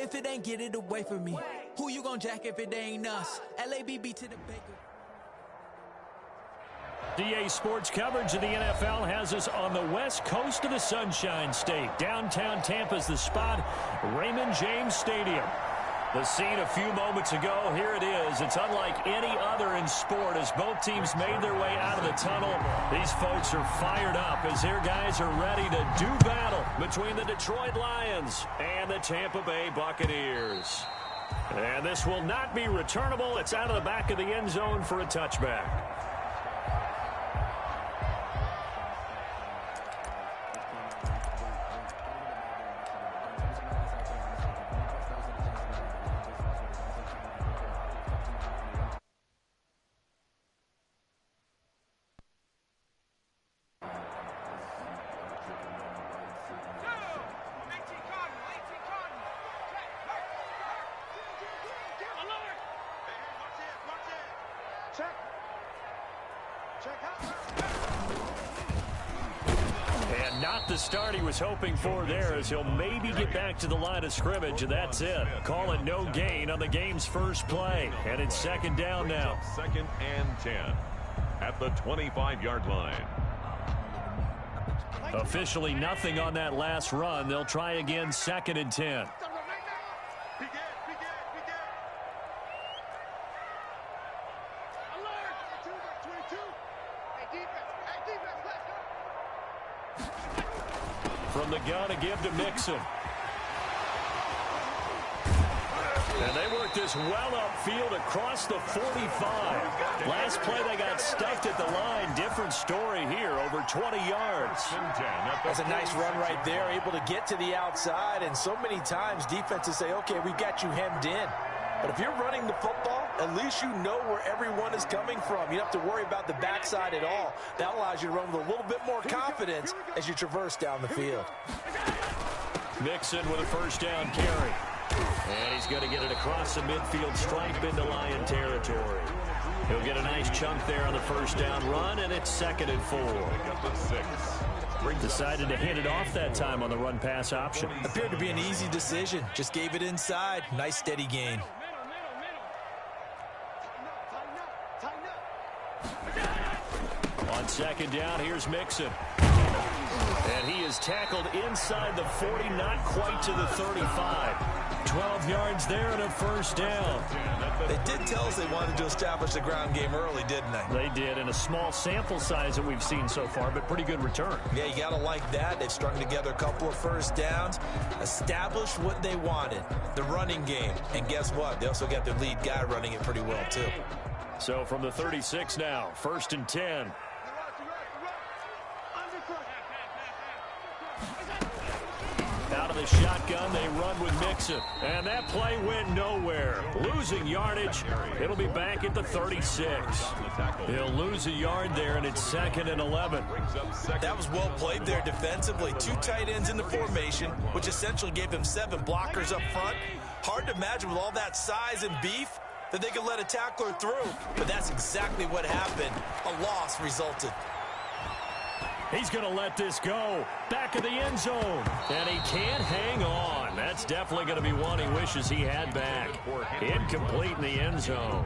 if it ain't get it away from me. Who you gon' jack if it ain't us? LABB to the baker. DA Sports coverage of the NFL has us on the west coast of the Sunshine State. Downtown Tampa's the spot, Raymond James Stadium. The scene a few moments ago, here it is. It's unlike any other in sport as both teams made their way out of the tunnel. These folks are fired up as their guys are ready to do battle between the Detroit Lions and the Tampa Bay Buccaneers. And this will not be returnable. It's out of the back of the end zone for a touchback. And not the start he was hoping for there, as he'll maybe get back to the line of scrimmage, and that's it. Call it no gain on the game's first play. And it's second down now. 2nd and 10 at the 25-yard line. Officially nothing on that last run. They'll try again, 2nd and 10. From the gun, a give to Mixon. And they worked this well upfield across the 45. Last play, they got stuffed at the line. Different story here, over 20 yards. That's a nice run right there, able to get to the outside. And so many times, defenses say, okay, we got you hemmed in. But if you're running the football, at least you know where everyone is coming from. You don't have to worry about the backside at all. That allows you to run with a little bit more confidence as you traverse down the field. Mixon with a first down carry. And he's going to get it across the midfield stripe into Lion territory. He'll get a nice chunk there on the first down run, and it's 2nd and 4. Decided to hit it off that time on the run-pass option. Appeared to be an easy decision. Just gave it inside. Nice steady gain. On 2nd down, here's Mixon. And he is tackled inside the 40, not quite to the 35. 12 yards there and a first down. They did tell us they wanted to establish the ground game early, didn't they? They did, in a small sample size that we've seen so far, but pretty good return. Yeah, you got to like that. They've strung together a couple of first downs, established what they wanted, the running game. And guess what? They also got their lead guy running it pretty well, too. So from the 36 now, 1st and 10. Out of the shotgun, they run with Mixon. And that play went nowhere. Losing yardage. It'll be back at the 36. They'll lose a yard there, and it's 2nd and 11. That was well played there defensively. 2 tight ends in the formation, which essentially gave them 7 blockers up front. Hard to imagine with all that size and beef that they could let a tackler through. But that's exactly what happened. A loss resulted. He's going to let this go. Back of the end zone. And he can't hang on. That's definitely going to be one he wishes he had back. Incomplete in the end zone.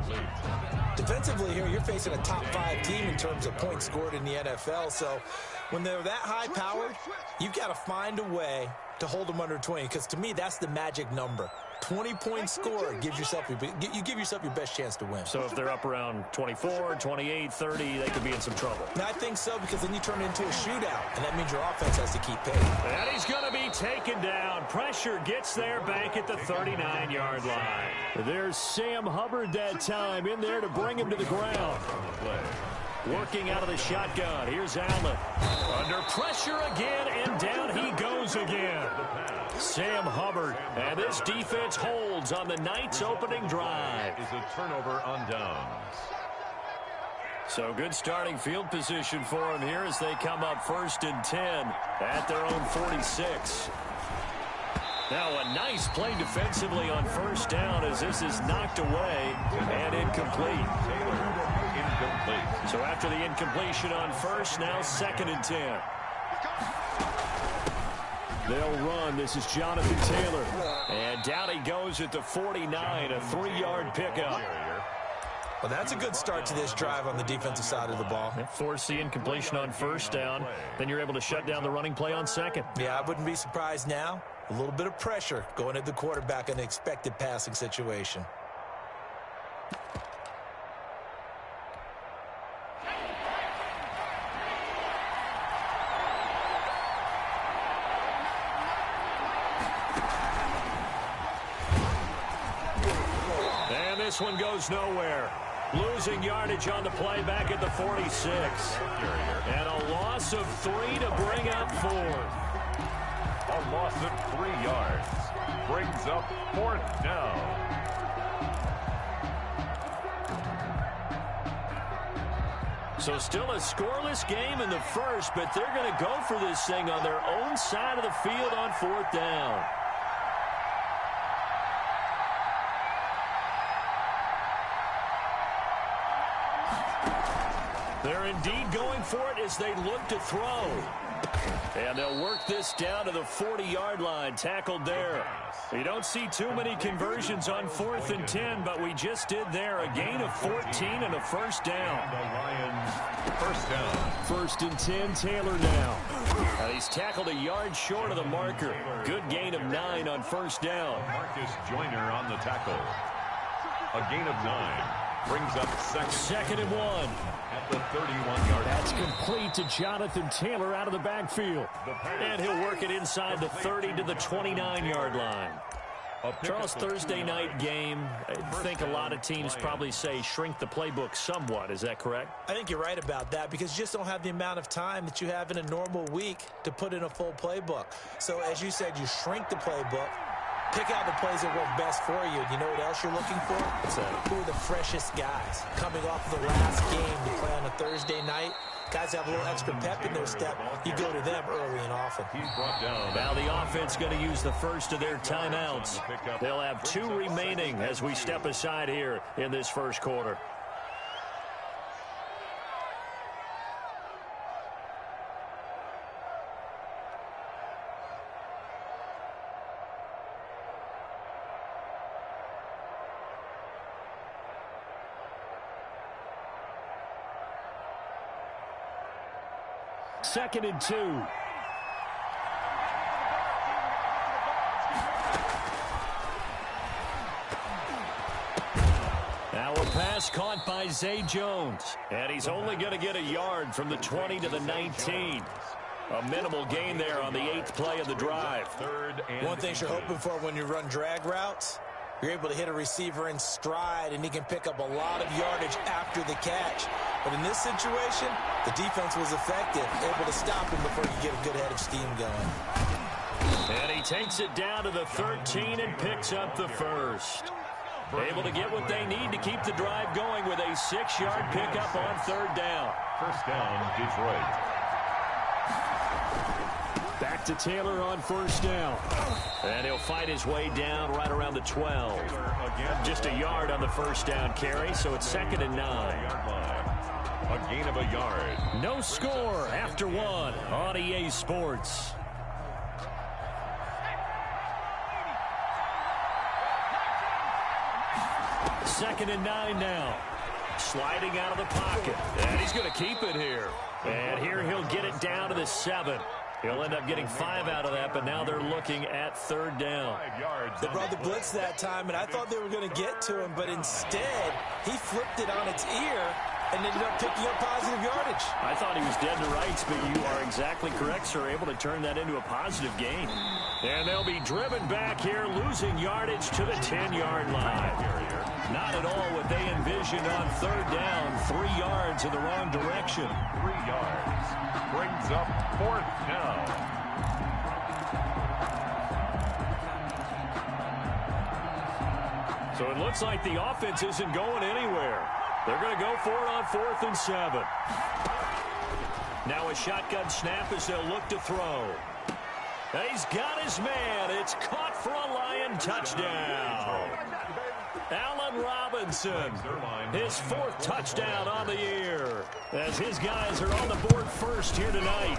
Defensively here, you're facing a top 5 team in terms of points scored in the NFL. So when they're that high-powered, you've got to find a way to hold them under 20. Because to me, that's the magic number. 20-point score gives yourself you give yourself your best chance to win. So if they're up around 24, 28, 30, they could be in some trouble. And I think so, because then you turn it into a shootout, and that means your offense has to keep pace. And he's going to be taken down. Pressure gets there back at the 39-yard line. There's Sam Hubbard that time in there to bring him to the ground. Working out of the shotgun. Here's Allen. Under pressure again, and down he goes again. Sam Hubbard. And this defense holds on the night's opening drive. Is a turnover on downs. So good starting field position for him here as they come up 1st and 10 at their own 46. Now a nice play defensively on 1st down as this is knocked away and incomplete. So after the incompletion on 1st, now 2nd and 10. They'll run. This is Jonathan Taylor. And down he goes at the 49, a 3-yard pickup. Well, that's a good start to this drive on the defensive side of the ball. Force the incompletion on first down. Then you're able to shut down the running play on second. Yeah, I wouldn't be surprised now. A little bit of pressure going at the quarterback in an expected passing situation. And this one goes nowhere. Losing yardage on the play back at the 46. And a loss of 3 to bring up 4. A loss of 3 yards. Brings up 4th down. So still a scoreless game in the first, but they're going to go for this thing on their own side of the field on 4th down. They're indeed going for it as they look to throw. And they'll work this down to the 40-yard line, tackled there. You don't see too many conversions on 4th and 10, but we just did there. A gain of 14 and a first down. The Lions, first down. 1st and 10, Taylor now. And he's tackled a yard short of the marker. Good gain of 9 on first down. Marcus Joyner on the tackle. A gain of 9. Brings up 2nd and 1. At the 31-yard. That's complete to Jonathan Taylor out of the backfield. And he'll work it inside the 30 to the 29-yard line. Charles, Thursday night game, I think a lot of teams probably say shrink the playbook somewhat. Is that correct? I think you're right about that because you just don't have the amount of time that you have in a normal week to put in a full playbook. So, as you said, you shrink the playbook. Pick out the plays that work best for you. You know what else you're looking for? Who are the freshest guys coming off the last game to play on a Thursday night? Guys have a little extra pep in their step. You go to them early and often. He's brought down. Now the offense going to use the first of their timeouts. They'll have 2 remaining as we step aside here in this first quarter. Second and 2. Now a pass caught by Zay Jones. And he's only going to get a yard from the 20 to the 19. A minimal gain there on the 8th play of the drive. One thing you're hoping for when you run drag routes, you're able to hit a receiver in stride, and he can pick up a lot of yardage after the catch. But in this situation, the defense was effective, able to stop him before you get a good head of steam going. And he takes it down to the 13 and picks up the first. Able to get what they need to keep the drive going with a 6-yard pickup on 3rd down. First down, Detroit. Back to Taylor on first down. And he'll fight his way down right around the 12. Just a yard on the first down carry, so it's 2nd and 9. A gain of a yard. No score after 1 on EA Sports. Second and 9 now. Sliding out of the pocket. And he's going to keep it here. And here he'll get it down to the 7. He'll end up getting 5 out of that, but now they're looking at 3rd down. They brought the blitz that time, and I thought they were going to get to him, but instead, he flipped it on its ear and ended up picking up positive yardage. I thought he was dead to rights, but you are exactly correct, sir. Able to turn that into a positive gain. And they'll be driven back here, losing yardage to the 10-yard line. Not at all what they envisioned on 3rd down. 3 yards in the wrong direction. 3 yards. Brings up 4th down. So it looks like the offense isn't going anywhere. They're going to go for it on 4th and 7. Now a shotgun snap as they'll look to throw. And he's got his man. It's caught for a Lion touchdown. Allen Robinson, his 4th touchdown on the year, as his guys are on the board first here tonight.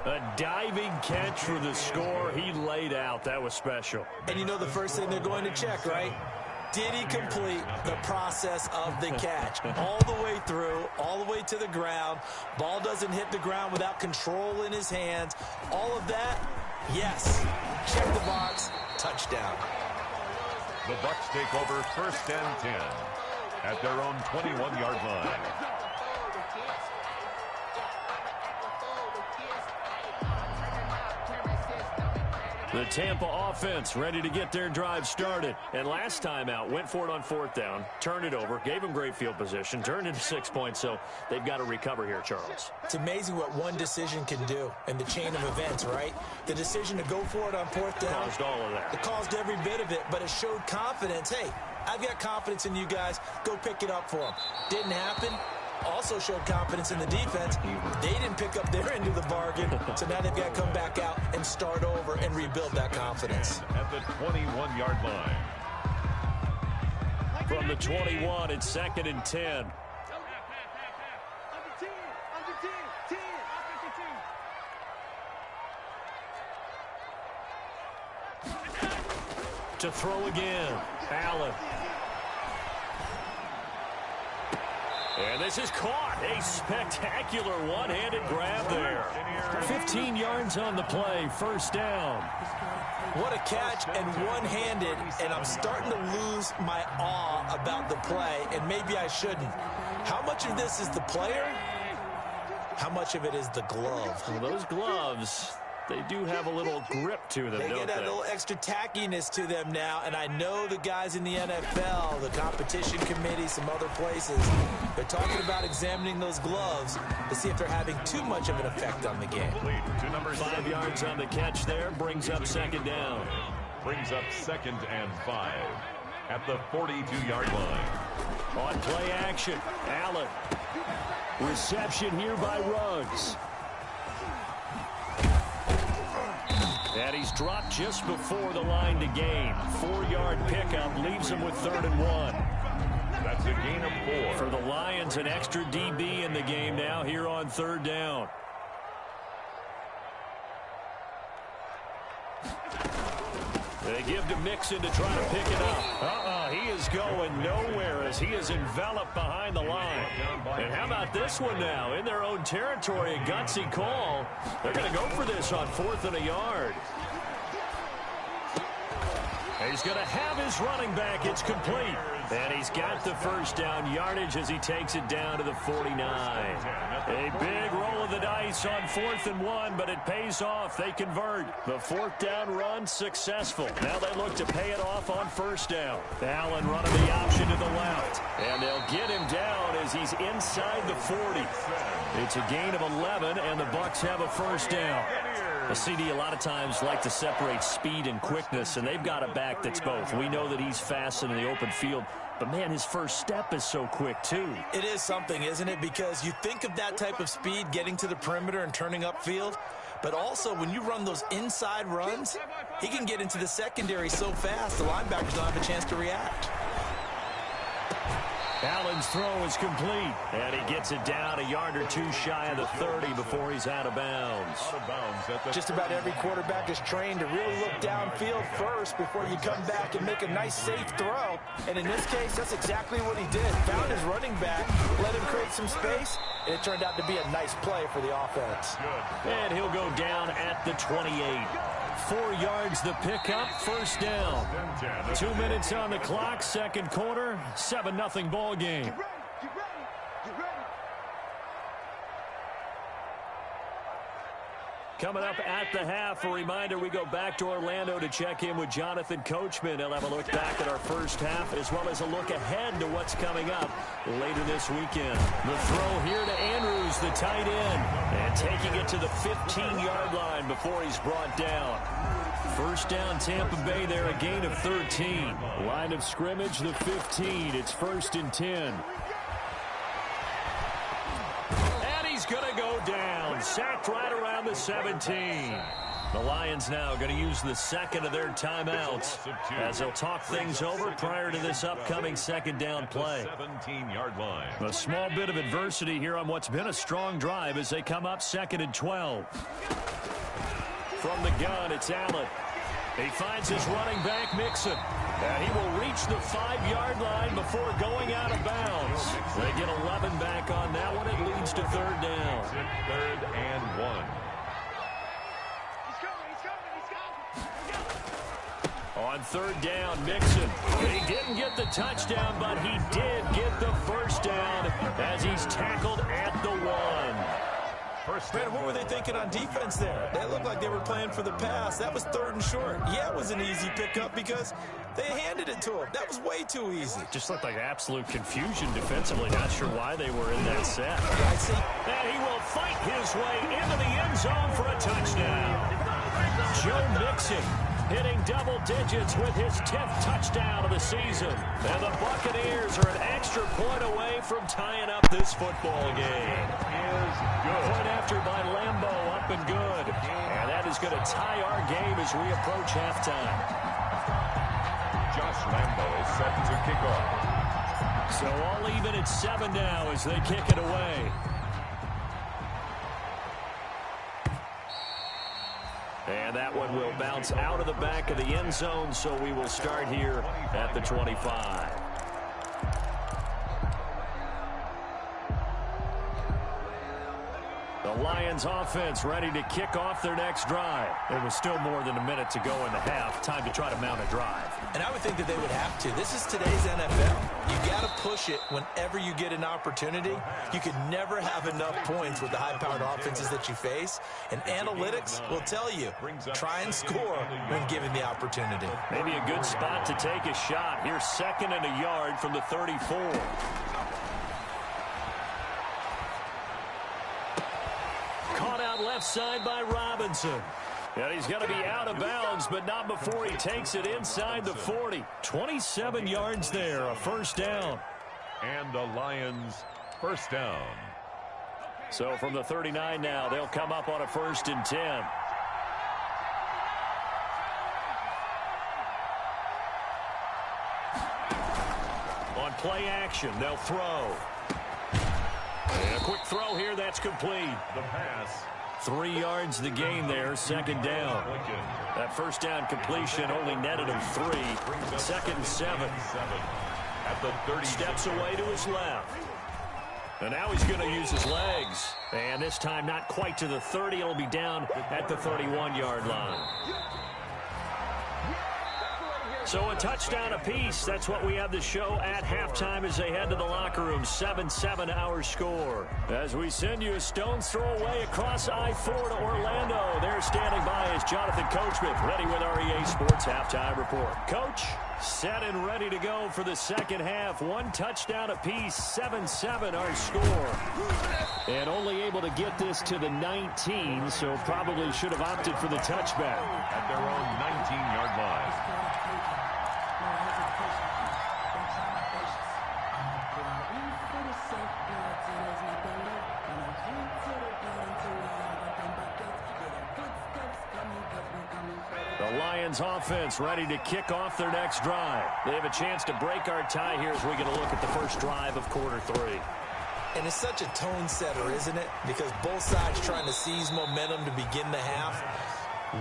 A diving catch for the score. He laid out. That was special. And you know the first thing they're going to check, right? Did he complete the process of the catch? All the way through, all the way to the ground. Ball doesn't hit the ground without control in his hands. All of that, yes. Check the box. Touchdown. The Bucs take over 1st and 10 at their own 21-yard line. The Tampa offense ready to get their drive started. And last time out, went for it on 4th down, turned it over, gave them great field position, turned into 6 points, so they've got to recover here, Charles. It's amazing what one decision can do in the chain of events, right? The decision to go for it on 4th down. Caused all of that. It caused every bit of it, but it showed confidence. Hey, I've got confidence in you guys. Go pick it up for them. Didn't happen. Also showed confidence in the defense. They didn't pick up their end of the bargain, so now they've got to come back out and start over and rebuild that confidence. At the 21-yard line. From the 21, it's 2nd and 10. To throw again, Allen. And this is caught. A spectacular one-handed grab there. 15 yards on the play, 1st down. What a catch, and one-handed, and I'm starting to lose my awe about the play, and maybe I shouldn't. How much of this is the player? How much of it is the glove? Well, those gloves, they do have a little grip to them, They don't get a little extra tackiness to them now, and I know the guys in the NFL, the competition committee, some other places, they're talking about examining those gloves to see if they're having too much of an effect on the game. 5 yards on the catch there, brings up 2nd down. Brings up 2nd and 5 at the 42-yard line. On play action, Allen. Reception here by Ruggs. And he's dropped just before the line to gain. 4-yard pickup leaves him with 3rd and 1. That's a gain of 4. For the Lions, an extra DB in the game now here on 3rd down. They give to Mixon to try to pick it up. He is going nowhere as he is enveloped behind the line. And how about this one now? In their own territory, a gutsy call. They're going to go for this on 4th and a yard. He's going to have his running back. It's complete. And he's got the 1st down yardage as he takes it down to the 49. A big roll of the dice on 4th and 1, but it pays off. They convert. The 4th down run successful. Now they look to pay it off on 1st down. Allen running the option to the left. And they'll get him down as he's inside the 40. It's a gain of 11, and the Bucs have a 1st down. The CD a lot of times like to separate speed and quickness, and they've got a back that's both. We know that he's fast in the open field, but, man, his first step is so quick, too. It is something, isn't it? Because you think of that type of speed getting to the perimeter and turning upfield, but also when you run those inside runs, he can get into the secondary so fast the linebackers don't have a chance to react. Allen's throw is complete, and he gets it down a yard or two shy of the 30 before he's out of bounds. Just about every quarterback is trained to really look downfield first before you come back and make a nice, safe throw. And in this case, that's exactly what he did. Found his running back, let him create some space, and it turned out to be a nice play for the offense. And he'll go down at the 28. 4 yards the pickup, 1st down. 2 minutes on the clock, 2nd quarter, 7-0 ball game. Coming up at the half, a reminder, we go back to Orlando to check in with Jonathan Coachman. He'll have a look back at our first half as well as a look ahead to what's coming up later this weekend. The throw here to Andrews, the tight end, and taking it to the 15-yard line before he's brought down. 1st down, Tampa Bay there, a gain of 13. Line of scrimmage, the 15. It's 1st and 10. And he's going to go down. Sacked right around the 17. The Lions now going to use the second of their timeouts as they'll talk things over prior to this upcoming second down play. 17-yard line. A small bit of adversity here on what's been a strong drive as they come up 2nd and 12. From the gun, it's Allen. He finds his running back, Mixon. And he will reach the 5-yard line before going out of bounds. They get 11 back on that one. It leads to 3rd down. 3rd and 1. On 3rd down, Mixon. He didn't get the touchdown, but he did get the first down as he's tackled at the 1. Man, what were they thinking on defense there? They looked like they were playing for the pass. That was 3rd and short. Yeah, it was an easy pickup because they handed it to him. That was way too easy. Just looked like absolute confusion defensively. Not sure why they were in that set. I see. And he will fight his way into the end zone for a touchdown. Joe Mixon hitting double digits with his 10th touchdown of the season. And the Buccaneers are an extra point away from tying up this football game. Point after by Lambo, up and good. And that is going to tie our game as we approach halftime. Josh Lambo is set to kick off. So all even at 7 now as they kick it away. And that one will bounce out of the back of the end zone, so we will start here at the 25. The Lions offense ready to kick off their next drive. There was still more than a minute to go in the half. Time to try to mount a drive. And I would think that they would have to. This is today's NFL. You got to push it whenever you get an opportunity. You could never have enough points with the high-powered offenses that you face. And analytics will tell you, try and score when given the opportunity. Maybe a good spot to take a shot. Here's 2nd and a yard from the 34. Caught out left side by Robinson. And he's going to be out of bounds, but not before he takes it inside the 40. 27 yards there, a first down. And the Lions first down. So from the 39 now, they'll come up on a 1st and 10. On play action, they'll throw. And a quick throw here, that's complete. The pass. 3 yards the gain there, 2nd down. That first down completion only netted him 3. 2nd and 7. At the 30. Steps away to his left. And now he's going to use his legs. And this time not quite to the 30. It'll be down at the 31-yard line. So a touchdown apiece. That's what we have the show at halftime as they head to the locker room. 7-7 our score. As we send you a stone's throw away across I-4 to Orlando. There standing by is Jonathan Coachman, ready with our EA Sports Halftime Report. Coach, set and ready to go for the second half. 1 touchdown apiece, 7-7 our score. And only able to get this to the 19, so probably should have opted for the touchback. At their own 19-yard line. The Lions offense ready to kick off their next drive. They have a chance to break our tie here as we get a look at the first drive of quarter 3. And it's such a tone setter, isn't it? Because both sides trying to seize momentum to begin the half.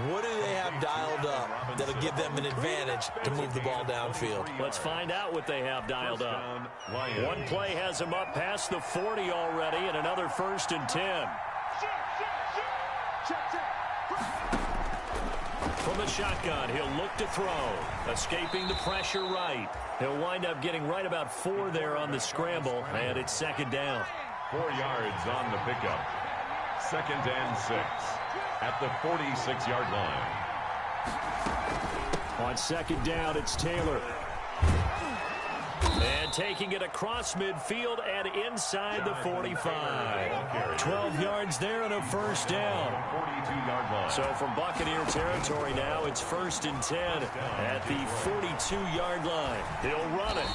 What do they have dialed up that'll give them an advantage to move the ball downfield? Let's find out what they have dialed up. One play has them up past the 40 already, and another 1st and 10. From the shotgun, he'll look to throw. Escaping the pressure right. He'll wind up getting right about 4 there on the scramble, and it's 2nd down. 4 yards on the pickup. 2nd and 6 at the 46-yard line. On 2nd down, it's Taylor. And taking it across midfield and inside the 45. 12 yards there and a first down. 42-yard line. So from Buccaneer territory now, it's 1st and 10 at the 42-yard line. He'll run it.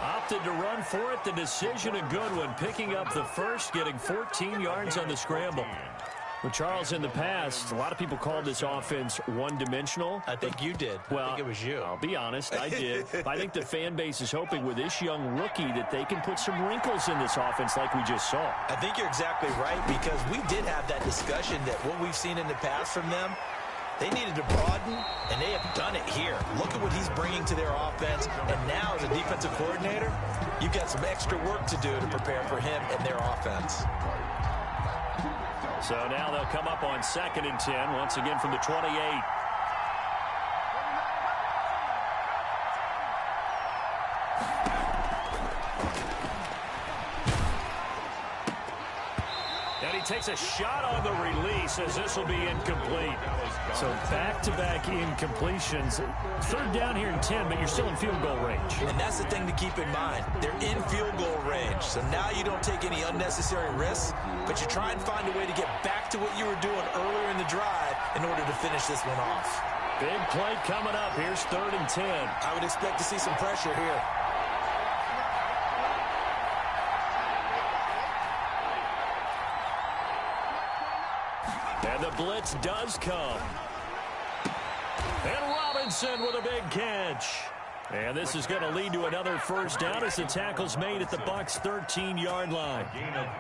Opted to run for it. The decision a good one. Picking up the first, getting 14 yards on the scramble. Well, Charles, in the past, a lot of people called this offense one-dimensional. I think you did. Well, I think it was you. I'll be honest, I did. I think the fan base is hoping with this young rookie that they can put some wrinkles in this offense like we just saw. I think you're exactly right, because we did have that discussion that what we've seen in the past from them, they needed to broaden, and they have done it here. Look at what he's bringing to their offense, and now as a defensive coordinator, you've got some extra work to do to prepare for him and their offense. So now they'll come up on 2nd and 10, once again from the 28. And he takes a shot on the release as this will be incomplete. So back-to-back incompletions. 3rd down here in 10, but you're still in field goal range. And that's the thing to keep in mind. They're in field goal range. So now you don't take any unnecessary risks, but you try and find a way to get back to what you were doing earlier in the drive in order to finish this one off. Big play coming up. Here's 3rd and 10. I would expect to see some pressure here. And the blitz does come. And Robinson with a big catch. And this is going to lead to another 1st down as the tackle's made at the Bucs' 13-yard line.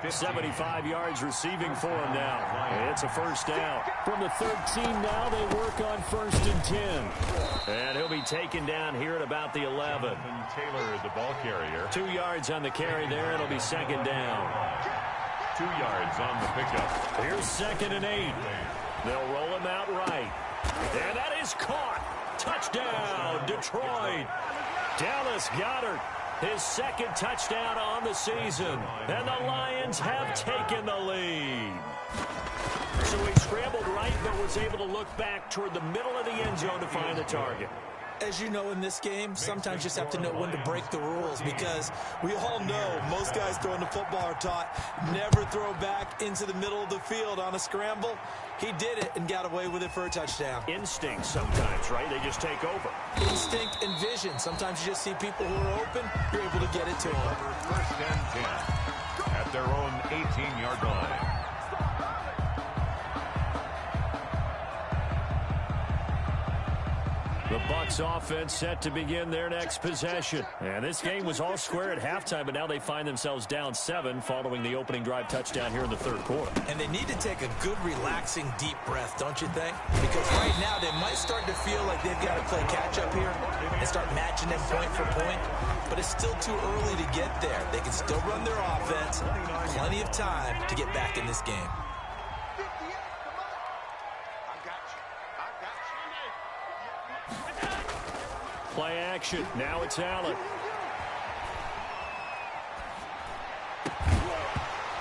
75 yards receiving for him now. It's a 1st down. From the 13 now, they work on 1st and 10. And he'll be taken down here at about the 11. Taylor, the ball carrier. 2 yards on the carry there. It'll be 2nd down. 2 yards on the pickup. Here's 2nd and 8. They'll roll him out right. And that is caught. Touchdown, Detroit. Dallas Goedert, his 2nd touchdown on the season. And the Lions have taken the lead. So he scrambled right, but was able to look back toward the middle of the end zone to find the target. As you know, in this game, sometimes you just have to know when to break the rules, because we all know most guys throwing the football are taught never throw back into the middle of the field on a scramble. He did it and got away with it for a touchdown. Instinct sometimes, right? They just take over. Instinct and vision. Sometimes you just see people who are open, you're able to get it to them. 1st and 10 at their own 18-yard line. The Bucs offense set to begin their next possession. And this game was all square at halftime, but now they find themselves down 7 following the opening drive touchdown here in the 3rd quarter. And they need to take a good, relaxing, deep breath, don't you think? Because right now they might start to feel like they've got to play catch-up here and start matching them point for point. But it's still too early to get there. They can still run their offense. Plenty of time to get back in this game. Play action. Now it's Allen.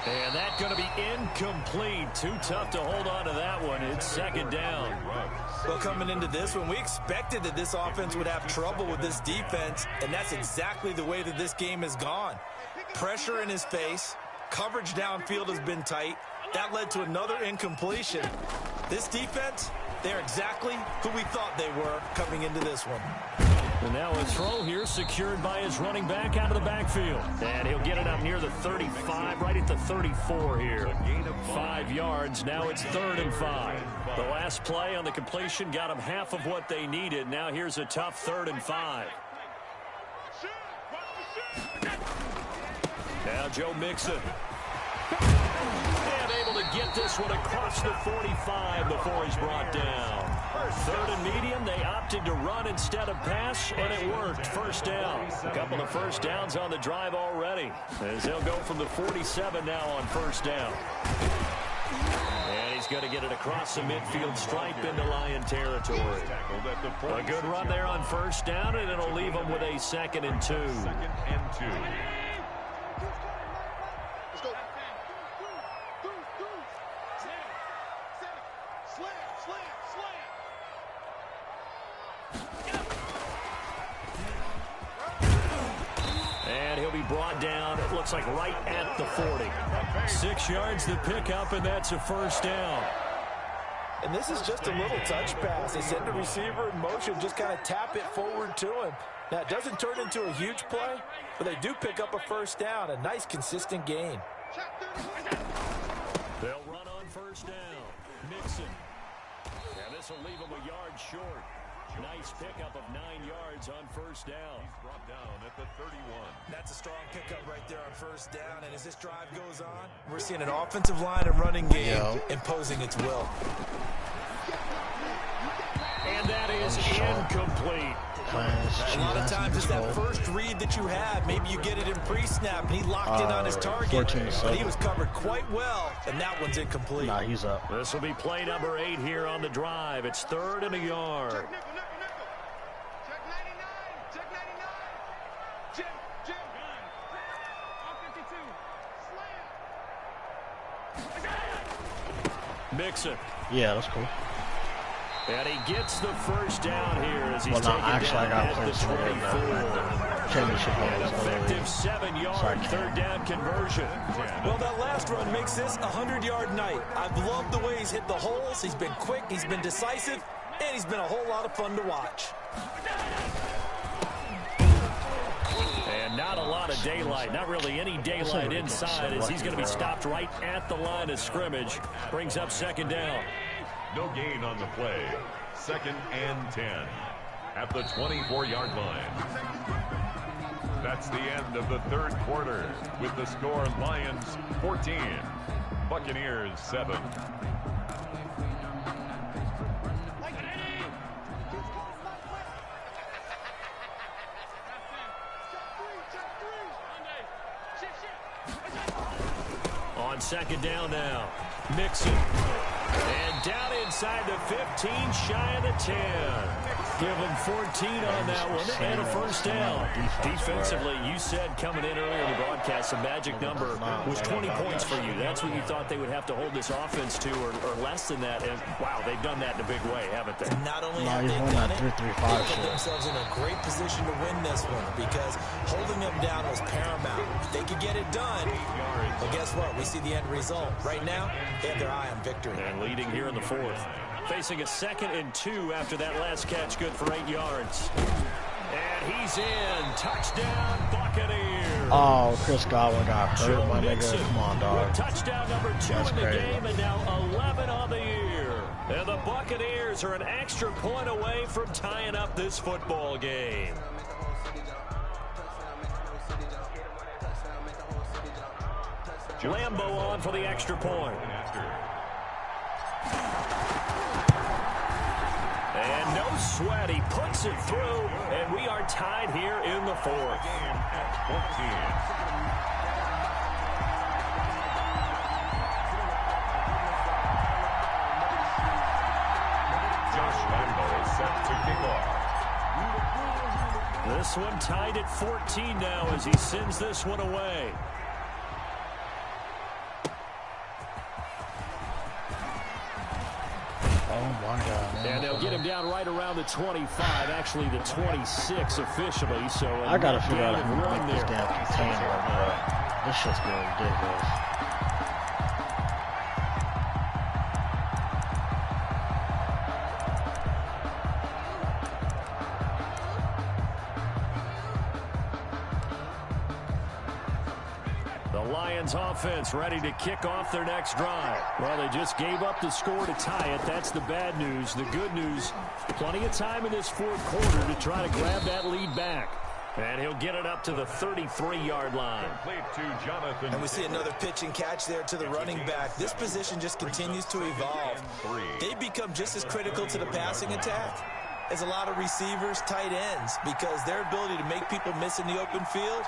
And that's going to be incomplete. Too tough to hold on to that one. It's 2nd down. Well, coming into this one, we expected that this offense would have trouble with this defense, and that's exactly the way that this game has gone. Pressure in his face. Coverage downfield has been tight. That led to another incompletion. This defense, they're exactly who we thought they were coming into this one. And now a throw here secured by his running back out of the backfield. And he'll get it up near the 35, right at the 34 here. 5 yards. Now it's 3rd and 5. The last play on the completion got them half of what they needed. Now here's a tough 3rd and 5. Now Joe Mixon. And able to get this one across the 45 before he's brought down. 3rd and medium, they opted to run instead of pass, and it worked. 1st down. A couple of 1st downs on the drive already, as they'll go from the 47 now on 1st down. And he's going to get it across the midfield stripe into Lion territory. A good run there on 1st down, and it'll leave them with a 2nd and 2. 2nd and 2. Brought down, it looks like right at the 40. 6 yards to pick up, and that's a 1st down. And this is just a little touch pass. They send the receiver in motion, just kind of tap it forward to him. Now, it doesn't turn into a huge play, but they do pick up a 1st down, a nice, consistent gain. They'll run on 1st down. Mixon. And this will leave him a yard short. Nice pickup of 9 yards on first down. He's brought down at the 31. That's a strong pickup right there on first down. And as this drive goes on, we're seeing an offensive line and running game imposing its will. And that is incomplete. A lot of times it's that first read that you have. Maybe you get it in pre-snap, and he locked in on his target. But he was covered quite well, and that one's incomplete. Nah, he's up. This will be play number 8 here on the drive. It's 3rd and a yard. Mixon. Yeah, that's cool. And he gets the first down here as he's I taken down got at the 24. Championship game. Effective 7-yard 3rd down conversion. Well, that last run makes this a 100-yard night. I've loved the way he's hit the holes. He's been quick, he's been decisive, and he's been a whole lot of fun to watch. And not a lot of daylight, not really any daylight inside as he's going to be stopped right at the line of scrimmage. Brings up 2nd down. No gain on the play. 2nd and 10 at the 24-yard line. That's the end of the 3rd quarter with the score Lions 14, Buccaneers 7. On 2nd down now, Mixon. And down inside the 15, shy of the 10. Give him 14 on that one and a first down. Defensively, you said coming in earlier in the broadcast, the magic number was 20 points for you. That's what you thought they would have to hold this offense to, or less than that. And wow, they've done that in a big way, haven't they? Not only have they done it, they put themselves in a great position to win this one because holding them down was paramount. They could get it done, but guess what? We see the end result. Right now, they have their eye on victory. And leading here in the 4th. Facing a 2nd and 2 after that last catch, good for 8 yards. And he's in. Touchdown, Buccaneers. Oh, Chris Godwin got hurt, my nigga. Come on, dog. Touchdown number 2 in the game, and now 11 on the year. And the Buccaneers are an extra point away from tying up this football game. Lambo on for the extra point. And no sweat, he puts it through, and we are tied here in the 4th. Game at 14. Josh Lambo is set to kick off. This one tied at 14 now as he sends this one away. Oh, my God, man. And they'll get him down right around the 25, actually the 26 officially. So I got to figure out who to make this damn container, bro. This shit's getting ridiculous. Lions offense ready to kick off their next drive. Well, they just gave up the score to tie it. That's the bad news. The good news, plenty of time in this 4th quarter to try to grab that lead back. And he'll get it up to the 33-yard line. To Jonathan. And we see another pitch and catch there to the running back. This position just continues to evolve. They become just as critical to the passing attack as a lot of receivers, tight ends, because their ability to make people miss in the open field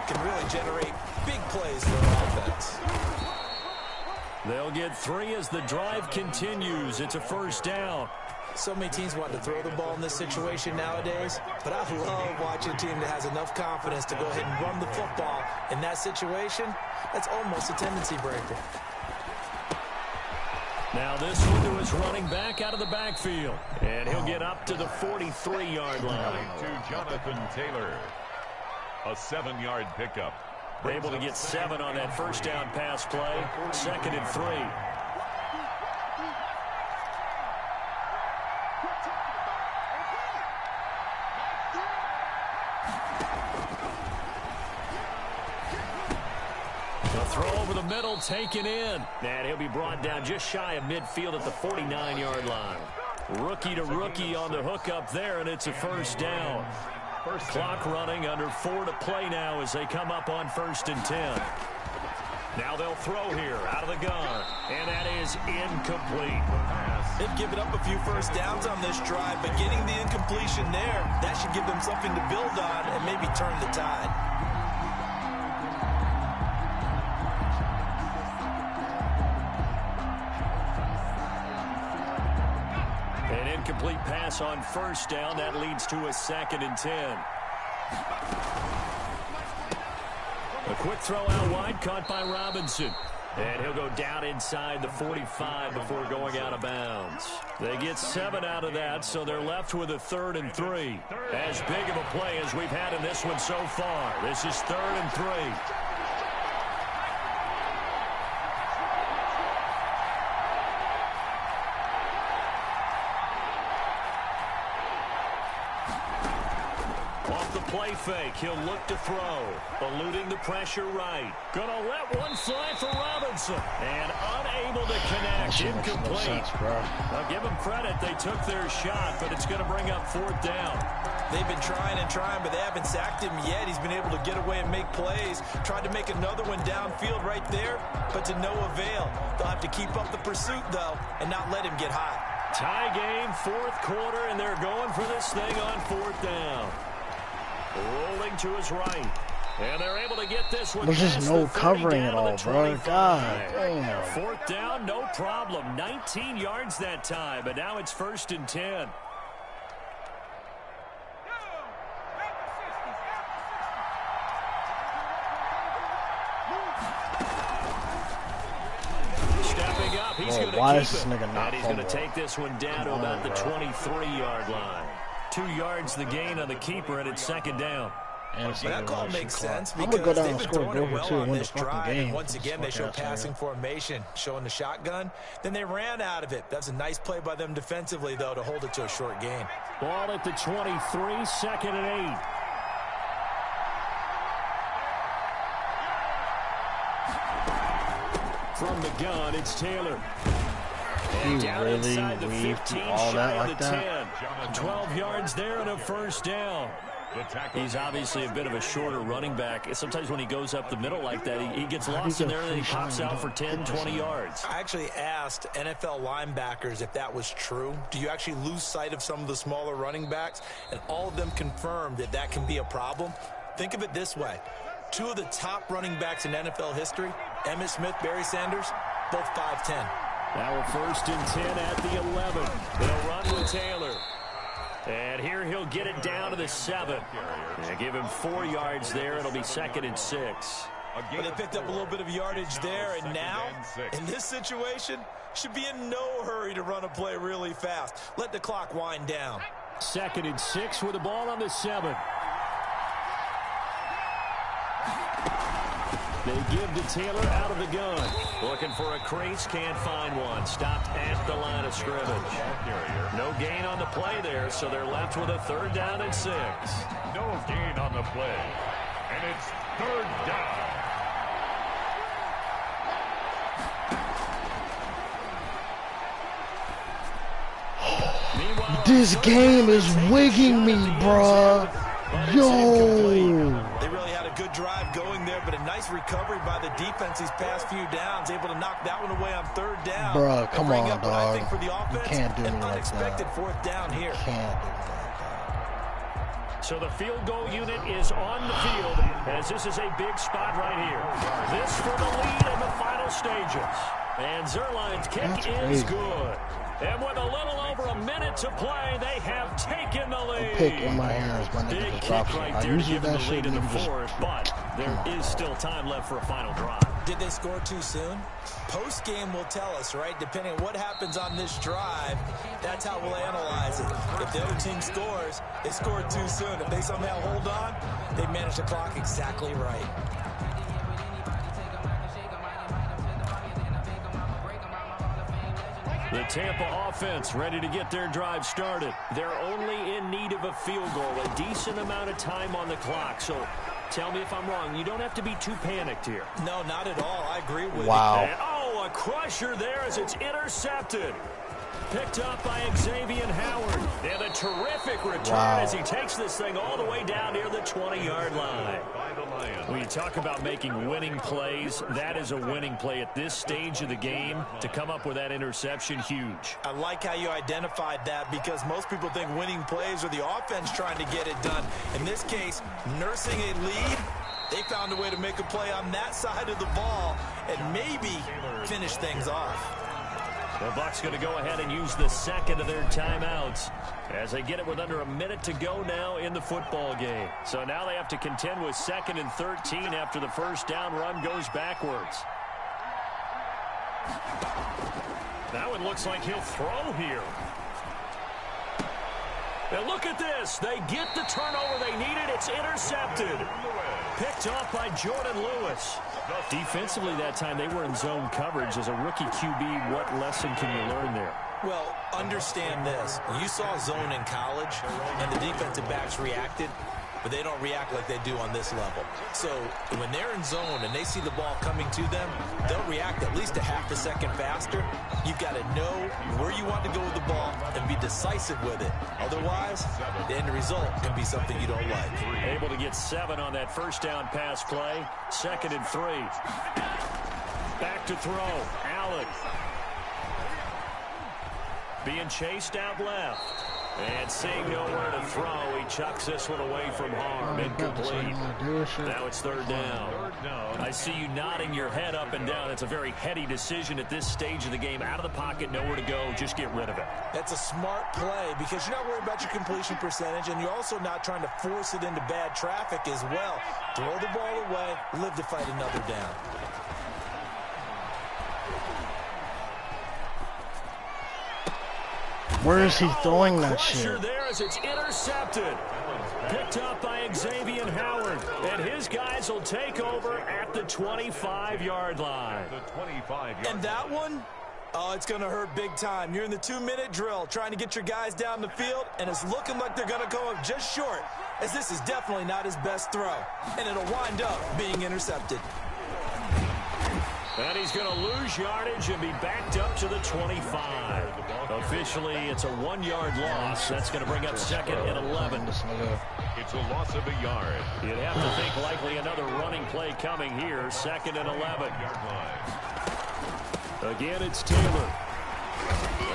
can really generate big plays for an offense. They'll get 3 as the drive continues. It's a first down. So many teams want to throw the ball in this situation nowadays, but I love watching a team that has enough confidence to go ahead and run the football. In that situation, that's almost a tendency breaker. Now this one to his running back out of the backfield. And he'll get up to the 43-yard line. To Jonathan Taylor. A 7-yard pickup. Able to get 7 on that first down pass play. 2nd and 3. The throw over the middle, taken in. And he'll be brought down just shy of midfield at the 49-yard line. Rookie to rookie on the hook up there, and it's a first down. Clock running, under 4 to play now as they come up on 1st and 10. Now they'll throw here out of the gun, and that is incomplete. They've given up a few first downs on this drive, but getting the incompletion there, that should give them something to build on and maybe turn the tide. An incomplete pass on first down. That leads to a 2nd and 10. A quick throw out wide, caught by Robinson. And he'll go down inside the 45 before going out of bounds. They get 7 out of that, so they're left with a 3rd and 3. As big of a play as we've had in this one so far. This is 3rd and 3. Play fake. He'll look to throw. Eluding the pressure right. Gonna let one fly for Robinson. And unable to connect. Incomplete. I'll give them credit. They took their shot, but it's going to bring up 4th down. They've been trying and trying, but they haven't sacked him yet. He's been able to get away and make plays. Tried to make another one downfield right there, but to no avail. They'll have to keep up the pursuit, though, and not let him get hot. Tie game, 4th quarter, and they're going for this thing on 4th down. Rolling to his right. And they're able to get this one. There's just no covering at all, bro. God damn. 4th down, no problem. 19 yards that time, but now it's 1st and 10. Stepping up, he's going to keep it. And he's going to take this one down to about the 23-yard line. 2 yards the gain on the keeper, and it's 2nd down. That call makes sense because they've been throwing it well on this drive. And once again, they show passing formation, showing the shotgun. Then they ran out of it. That's a nice play by them defensively, though, to hold it to a short gain. Ball at the 23, 2nd and 8. From the gun, it's Taylor. And down really inside the 15, shy of the 10. 12 yards there and a 1st down. He's obviously a bit of a shorter running back. Sometimes when he goes up the middle like that, he gets lost in there and then he pops out for 10, 20 yards. I actually asked NFL linebackers if that was true. Do you actually lose sight of some of the smaller running backs? And all of them confirmed that that can be a problem. Think of it this way. 2 of the top running backs in NFL history, Emmitt Smith, Barry Sanders, both 5'10". Now a 1st and 10 at the 11. They'll run with Taylor. And here he'll get it down to the 7. And give him 4 yards there. It'll be 2nd and 6. But they picked up a little bit of yardage there, and now, in this situation, should be in no hurry to run a play really fast. Let the clock wind down. 2nd and 6 with the ball on the 7. They give to Taylor out of the gun. Looking for a crease, can't find one. Stopped at the line of scrimmage. No gain on the play there, so they're left with a 3rd down and 6. No gain on the play, and it's 3rd down. This game is wigging me, bruh. Yo. They really had a good drive going there, but a nice recovery by the defense these past few downs, able to knock that one away on 3rd down. Bruh, come on, up, dog. I think, for the offense, you can't do me like that. Unexpected 4th down here. You can't do me like that. So the field goal unit is on the field as this is a big spot right here. This for the lead in the final stages. And Zerline's kick is good. And with a little over a minute to play, they have taken the lead. A pick in my hands, my Big nigga. kick right there to give them the lead in the 4th, but there is still time left for a final drive. Did they score too soon? Post-game will tell us, right? Depending on what happens on this drive, that's how we'll analyze it. If the other team scores, they scored too soon. If they somehow hold on, they manage the clock exactly right. The Tampa offense ready to get their drive started. They're only in need of a field goal, a decent amount of time on the clock. So Tell me if I'm wrong. You don't have to be too panicked here. No, not at all. I agree with you. And, oh, a crusher there as it's intercepted. Picked up by Xavier Howard. And a terrific return as he takes this thing all the way down near the 20-yard line. When you talk about making winning plays, that is a winning play at this stage of the game. To come up with that interception, huge. I like how you identified that, because most people think winning plays are the offense trying to get it done. In this case, nursing a lead, they found a way to make a play on that side of the ball and maybe finish things off. The Bucs going to go ahead and use the second of their timeouts as they get it with under a minute to go now in the football game. So now they have to contend with 2nd and 13 after the first down run goes backwards. That one looks like he'll throw here. And look at this. They get the turnover they needed. It's intercepted. Picked off by Jordan Lewis. Defensively that time, they were in zone coverage. As a rookie QB, what lesson can you learn there? Well, understand this. You saw zone in college, and the defensive backs reacted, but they don't react like they do on this level. So when they're in zone and they see the ball coming to them, they'll react at least a half a second faster. You've got to know where you want to go with the ball and be decisive with it. Otherwise, the end result can be something you don't like. Able to get 7 on that first down pass play. 2nd and 3. Back to throw. Allen. Being chased out left. And seeing nowhere to throw, he chucks this one away from harm. Incomplete. Now it's 3rd down. I see you nodding your head up and down. It's a very heady decision at this stage of the game. Out of the pocket, nowhere to go. Just get rid of it. That's a smart play, because you're not worried about your completion percentage, and you're also not trying to force it into bad traffic as well. Throw the ball away, live to fight another down. Where is he throwing that shit? There as it's intercepted. Picked up by Xavier Howard. And his guys will take over at the 25-yard line. And that one? Oh, it's going to hurt big time. You're in the 2-minute drill trying to get your guys down the field, and it's looking like they're going to go up just short, as this is definitely not his best throw. And it'll wind up being intercepted. And he's going to lose yardage and be backed up to the 25. Officially, it's a 1-yard loss. That's going to bring up 2nd and 11. It's a loss of a yard. You'd have to think likely another running play coming here. 2nd and 11. Again, it's Taylor.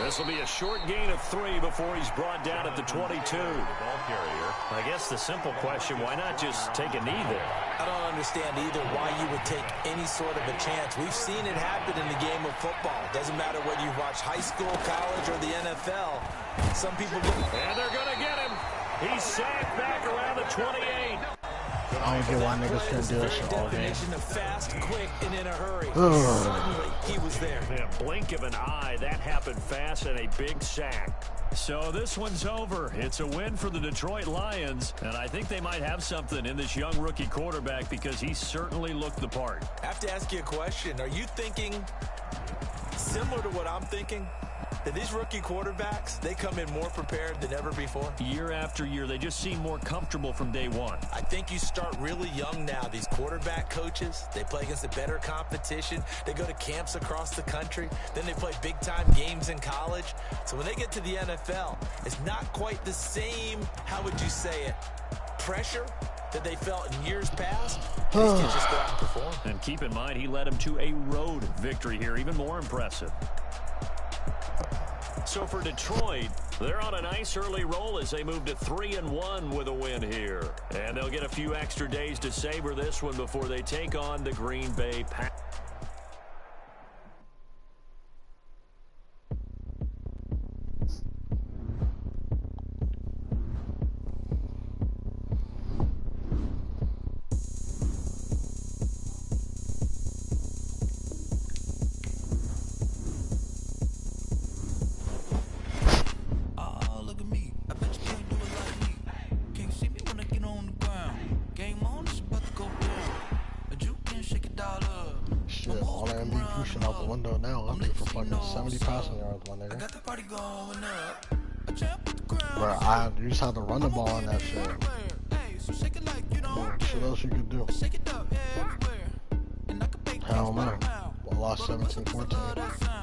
This will be a short gain of 3 before he's brought down at the 22. Ball carrier. I guess the simple question, why not just take a knee there? I don't understand either why you would take any sort of a chance. We've seen it happen in the game of football. Doesn't matter whether you watch high school, college, or the NFL. Some people get... And they're going to get him. He's sacked back around the 28. I don't get why niggas can't do that shit all day. Definition of fast, quick, and in a hurry. Suddenly, he was there. In a blink of an eye, that happened fast, and a big sack. So this one's over. It's a win for the Detroit Lions, and I think they might have something in this young rookie quarterback, because he certainly looked the part. I have to ask you a question. Are you thinking similar to what I'm thinking? That these rookie quarterbacks, they come in more prepared than ever before? Year after year, they just seem more comfortable from day one. I think you start really young now. These quarterback coaches, they play against a better competition. They go to camps across the country. Then they play big-time games in college. So when they get to the NFL, it's not quite the same, how would you say it, pressure that they felt in years past. These kids just go out and perform. And keep in mind, he led them to a road victory here, even more impressive. So for Detroit, they're on a nice early roll as they move to 3-1 with a win here. And they'll get a few extra days to savor this one before they take on the Green Bay Packers. You just have to run the ball on that shit. What else you could do? I don't know. I lost 17-14.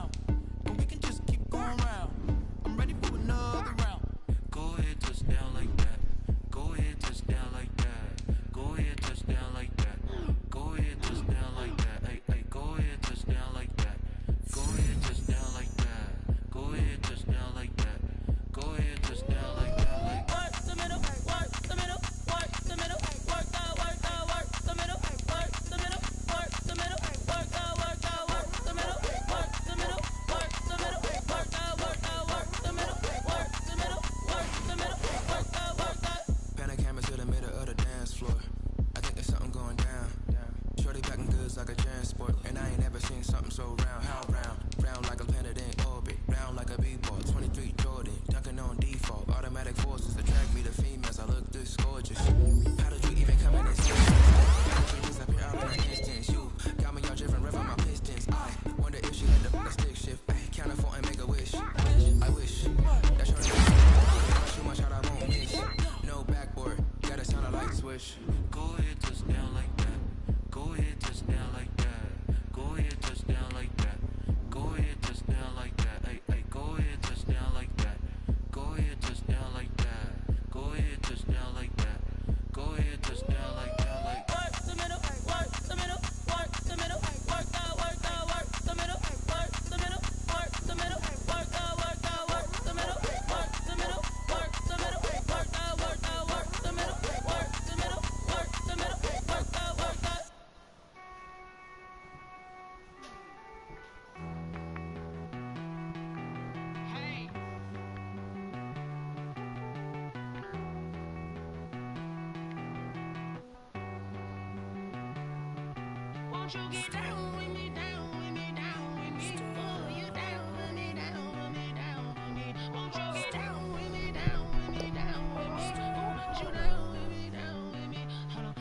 Won't you get down with me, down with me, down with me? Oh, you down with me, down with me, down with me. Won't you get down with me, down with me, down with me? Oh, you down with me, down with me. Hold on.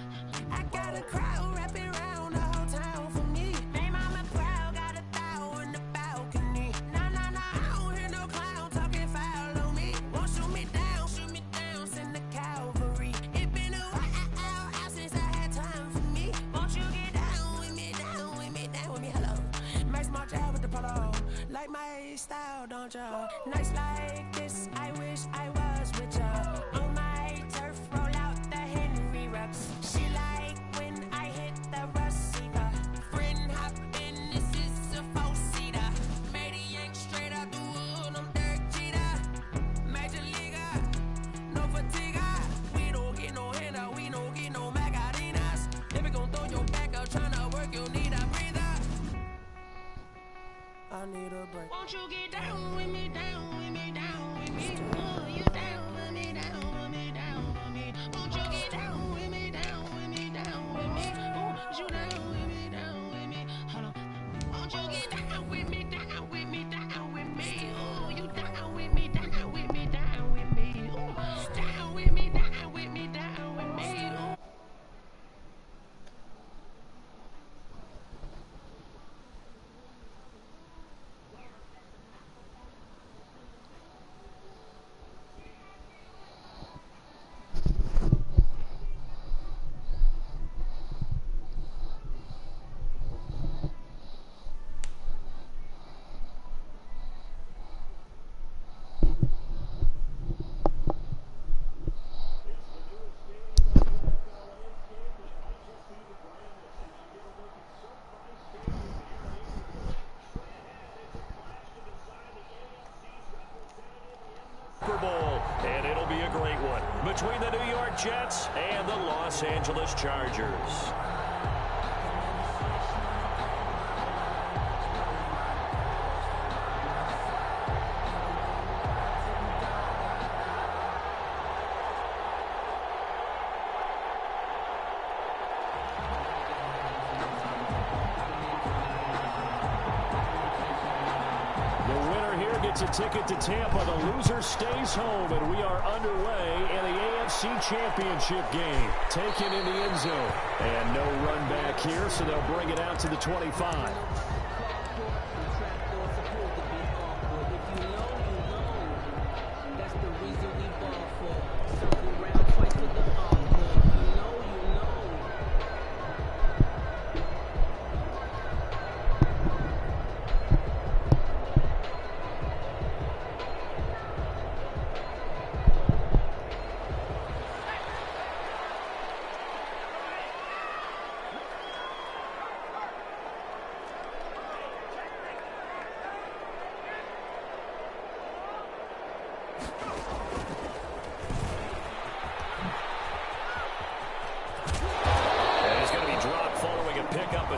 I got a crowd wrapping around the whole town for me. Hey, mama proud, got a thou in the balcony. Nah, nah, nah, I don't hear no clown talking foul on me. Won't shoot me down, send the cavalry. It been a while since I had time for me. Won't you get down with me, down with me, down with me? Hello. Max my job with the polo. Like my style, don't ya? Nights like this, I wish I was with ya. On my turf, roll out the Henry rocks. She like when I hit the receiver. Friend hop in, this is a four-seater. Made a yank straight out the wood, I'm Derek Jeter. Major leaguer, no fatigue. We don't get no handout, we don't get no Macarinas. If we gon' throw your back out, tryna work, you'll need a breather. I need a break. Won't you get down with me, down with me, down with me? Oh, you down with me, down with me, down with me. Won't you get down with me, down with me, down with me? Oh, you down with me, down with me. Hold on. Won't you get down with me, down with me, down with me? Oh, you down with me, down with me, down with me. Oh, down with me, down with me, down with me. Oh. Super Bowl, and it'll be a great one between the New York Jets and the Los Angeles Chargers. A ticket to Tampa. The loser stays home, and we are underway in the AFC Championship game. Taken in the end zone. And no run back here, so they'll bring it out to the 25.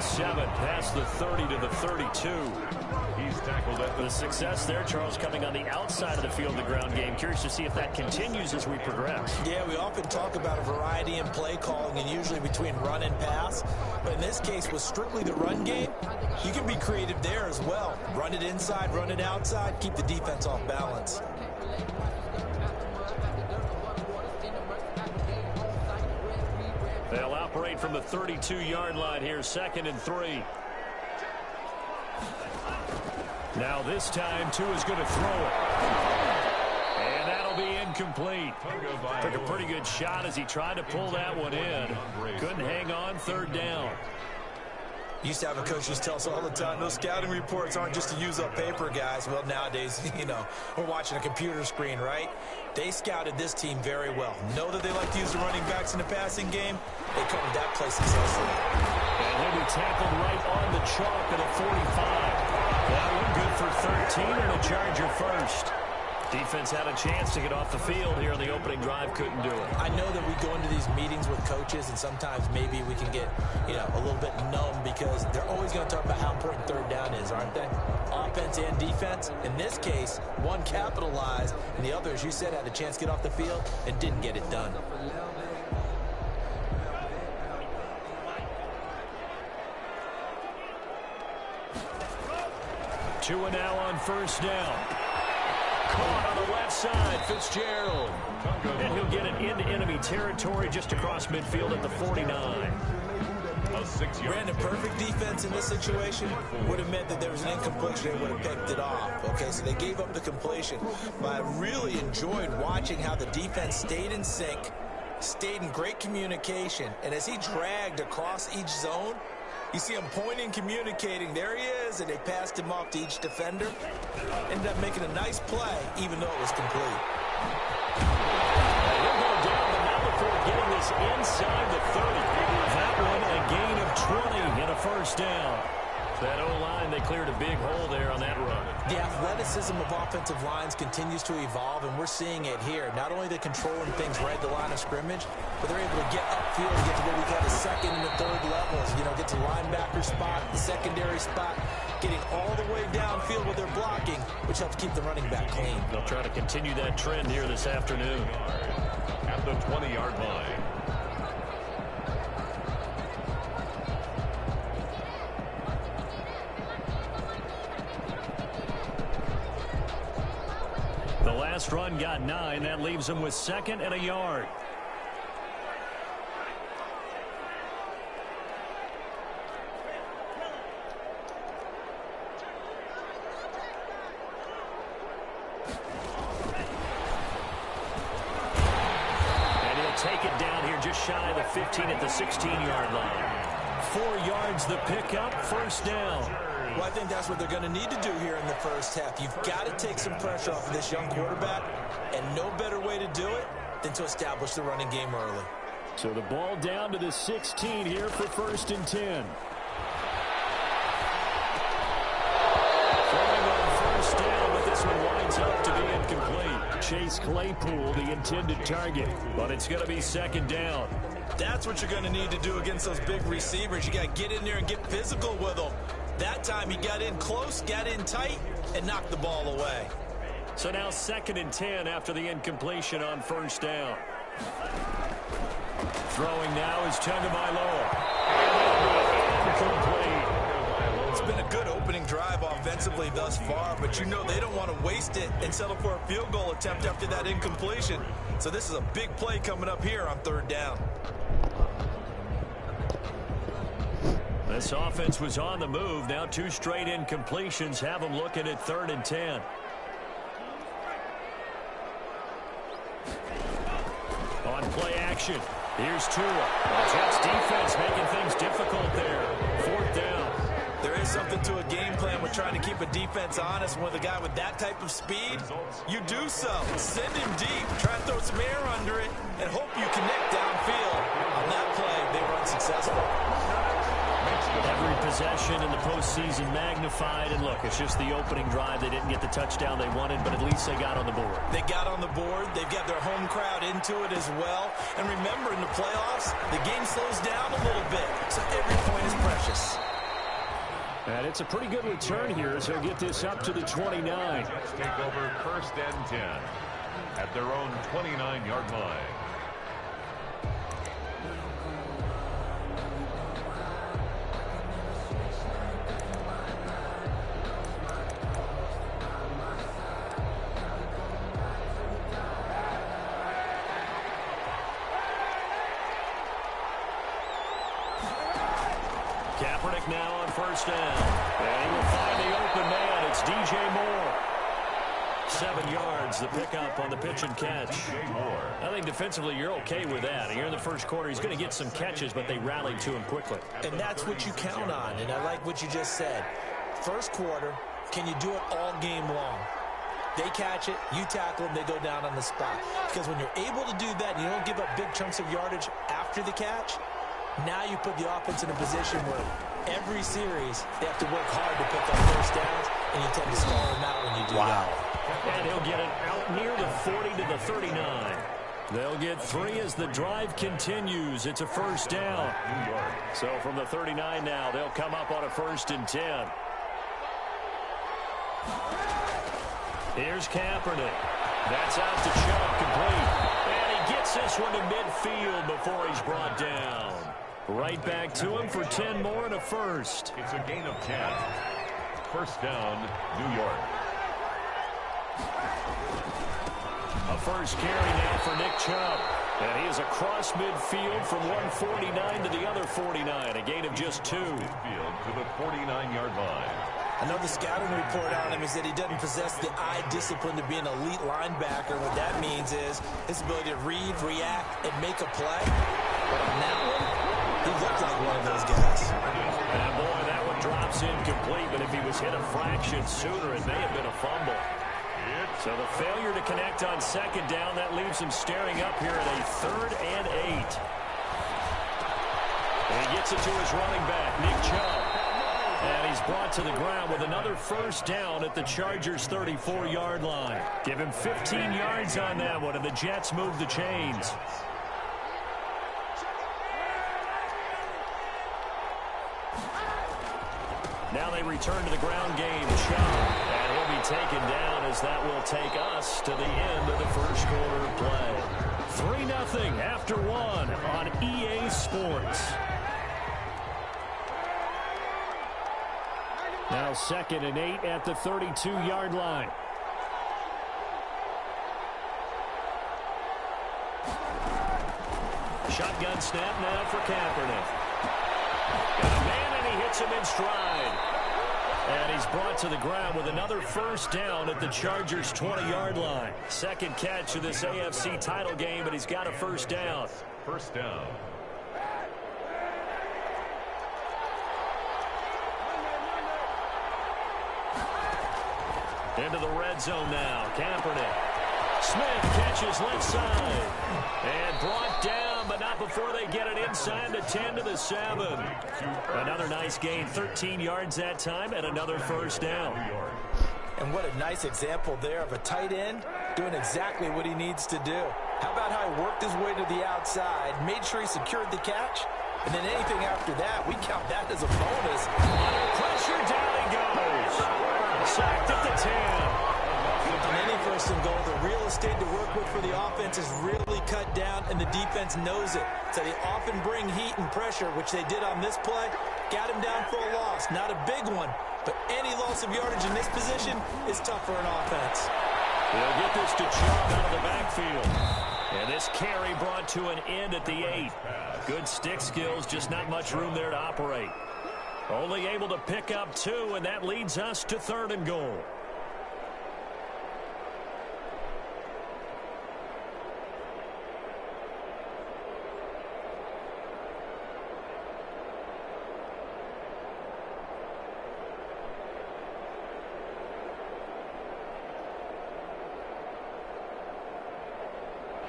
7, past the 30 to the 32. He's tackled at The success there, Charles, coming on the outside of the field, the ground game. Curious to see if that continues as we progress. Yeah, we often talk about a variety in play calling and usually between run and pass. But in this case, with strictly the run game, you can be creative there as well. Run it inside, run it outside, keep the defense off balance. They'll operate from the 32-yard line here, 2nd and 3. Now this time, Tua is going to throw it. And that'll be incomplete. Took a pretty good shot as he tried to pull that one in. Couldn't hang on, 3rd down. Used to have coaches tell us all the time, those scouting reports aren't just to use up paper, guys. Well, nowadays, we're watching a computer screen, right? They scouted this team very well. Know that they like to use the running backs in the passing game. They covered that play successfully. And he'll be tackled right on the chalk at a 45. That one good for 13 and a Charger first. Defense had a chance to get off the field here on the opening drive, couldn't do it. I know that we go into these meetings with coaches, and sometimes maybe we can get, a little bit numb because they're always going to talk about how important 3rd down is, aren't they? Offense and defense. In this case, one capitalized, and the other, as you said, had a chance to get off the field and didn't get it done. Tua now on 1st down. Caught on the left side, Fitzgerald. And he'll get it into enemy territory just across midfield at the 49. a 6-yard. Brandon, perfect defense in this situation would have meant that there was an incompletion. They would have picked it off. Okay, so they gave up the completion. But I really enjoyed watching how the defense stayed in sync, stayed in great communication, and as he dragged across each zone, you see him pointing, communicating. There he is, and they passed him off to each defender. Ended up making a nice play, even though it was complete. He'll go down, but now before getting this inside the 30. That one a gain of 20 and a first down. That O-line, they cleared a big hole there on that run. The athleticism of offensive lines continues to evolve, and we're seeing it here. Not only are they controlling things right at the line of scrimmage, but they're able to get upfield and get to what we call the second and the third levels. You know, get to linebacker spot, the secondary spot, getting all the way downfield with their blocking, which helps keep the running back clean. They'll try to continue that trend here this afternoon. At the 20-yard line. The last run got 9. That leaves them with 2nd and a yard. And he'll take it down here just shy of the 15 at the 16-yard line. 4 yards the pickup, first down. Well, I think that's what they're going to need to do here in the first half. You've got to take some pressure off of this young quarterback, and no better way to do it than to establish the running game early. So the ball down to the 16 here for 1st and 10. Throwing on first down, but this one winds up to be incomplete. Chase Claypool, the intended target, but it's going to be 2nd down. That's what you're going to need to do against those big receivers. You got to get in there and get physical with them. That time he got in close, got in tight, and knocked the ball away. So now 2nd and 10 after the incompletion on first down. Throwing now is Tagovailoa. Incomplete. It's been a good opening drive offensively thus far, but you know they don't want to waste it and settle for a field goal attempt after that incompletion. So this is a big play coming up here on 3rd down. This offense was on the move. Now 2 straight incompletions have them looking at 3rd and 10. On play action, here's Tua. Jets defense making things difficult there. 4th down. There is something to a game plan with trying to keep a defense honest. With a guy with that type of speed, you do so. Send him deep. Try and throw some air under it and hope you connect downfield. On that play, they were unsuccessful. Every possession in the postseason magnified. And look, it's just the opening drive. They didn't get the touchdown they wanted, but at least they got on the board. They got on the board. They've got their home crowd into it as well. And remember, in the playoffs, the game slows down a little bit, so every point is precious. And it's a pretty good return here as he'll get this up to the 29. Jets take over 1st and 10 at their own 29-yard line. Kaepernick now on 1st down. And he will find the open man. It's DJ Moore. 7 yards, the pickup on the pitch and catch. I think defensively you're okay with that. Here in the first quarter, he's going to get some catches, but they rallied to him quickly. And that's what you count on, and I like what you just said. First quarter, can you do it all game long? They catch it, you tackle them, they go down on the spot. Because when you're able to do that and you don't give up big chunks of yardage after the catch, now you put the offense in a position where every series they have to work hard to pick up 1st downs, and you tend to stall them out when you do that. And he'll get it out near the 40 to the 39. They'll get 3 as the drive continues. It's a 1st down. So from the 39 now, they'll come up on a 1st and 10. Here's Kaepernick. That's out to Chubb, complete. And he gets this one to midfield before he's brought down. Right back to him for 10 more and a 1st. It's a gain of 10. 1st down, New York. A 1st carry now for Nick Chubb. And he is across midfield from 149 to the other 49. A gain of just 2. Midfield to the 49-yard line. I know the scouting report on him is that he doesn't possess the eye discipline to be an elite linebacker. What that means is his ability to read, react, and make a play. But on that one, he looked like one of those guys. And boy, that one drops incomplete, but if he was hit a fraction sooner, it may have been a fumble. So the failure to connect on 2nd down, that leaves him staring up here at a 3rd and 8. And he gets it to his running back, Nick Chubb. And he's brought to the ground with another 1st down at the Chargers' 34-yard line. Give him 15 yards on that one, and the Jets move the chains. Now they return to the ground game. Chubb, and he'll be taken down as that will take us to the end of the first quarter of play. 3-0 after 1 on EA Sports. Now 2nd and 8 at the 32-yard line. Shotgun snap now for Kaepernick. Got a man, and he hits him in stride. And he's brought to the ground with another 1st down at the Chargers' 20-yard line. 2nd catch of this AFC title game, but he's got a 1st down. 1st down. Into the red zone now. Kaepernick. Smith catches left side. And brought down, but not before they get it inside the 10 to the 7. Another nice gain. 13 yards that time and another 1st down. And what a nice example there of a tight end doing exactly what he needs to do. How about how he worked his way to the outside, made sure he secured the catch, and then anything after that, we count that as a bonus. Under pressure, down he goes. Sacked at the 10. On any 1st and goal, the real estate to work with for the offense is really cut down, and the defense knows it. So they often bring heat and pressure, which they did on this play. Got him down for a loss. Not a big one, but any loss of yardage in this position is tough for an offense. They'll get this to Chubb out of the backfield. And this carry brought to an end at the 8. Good stick skills, just not much room there to operate. Only able to pick up 2, and that leads us to 3rd and goal.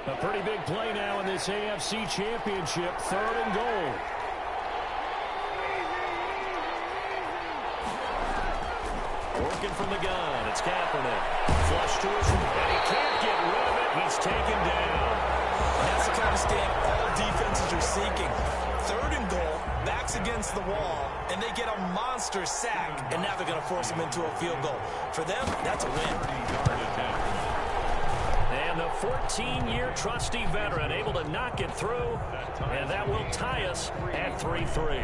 A pretty big play now in this AFC Championship. 3rd and goal. Working from the gun. It's Kaepernick. Flush to his right. And he can't get rid of it. He's taken down. That's the kind of stand all defenses are seeking. 3rd and goal. Backs against against the wall, and they get a monster sack, and now they're going to force him into a field goal. For them, that's a win. And the 14-year trusty veteran able to knock it through, and that will tie us at 3-3.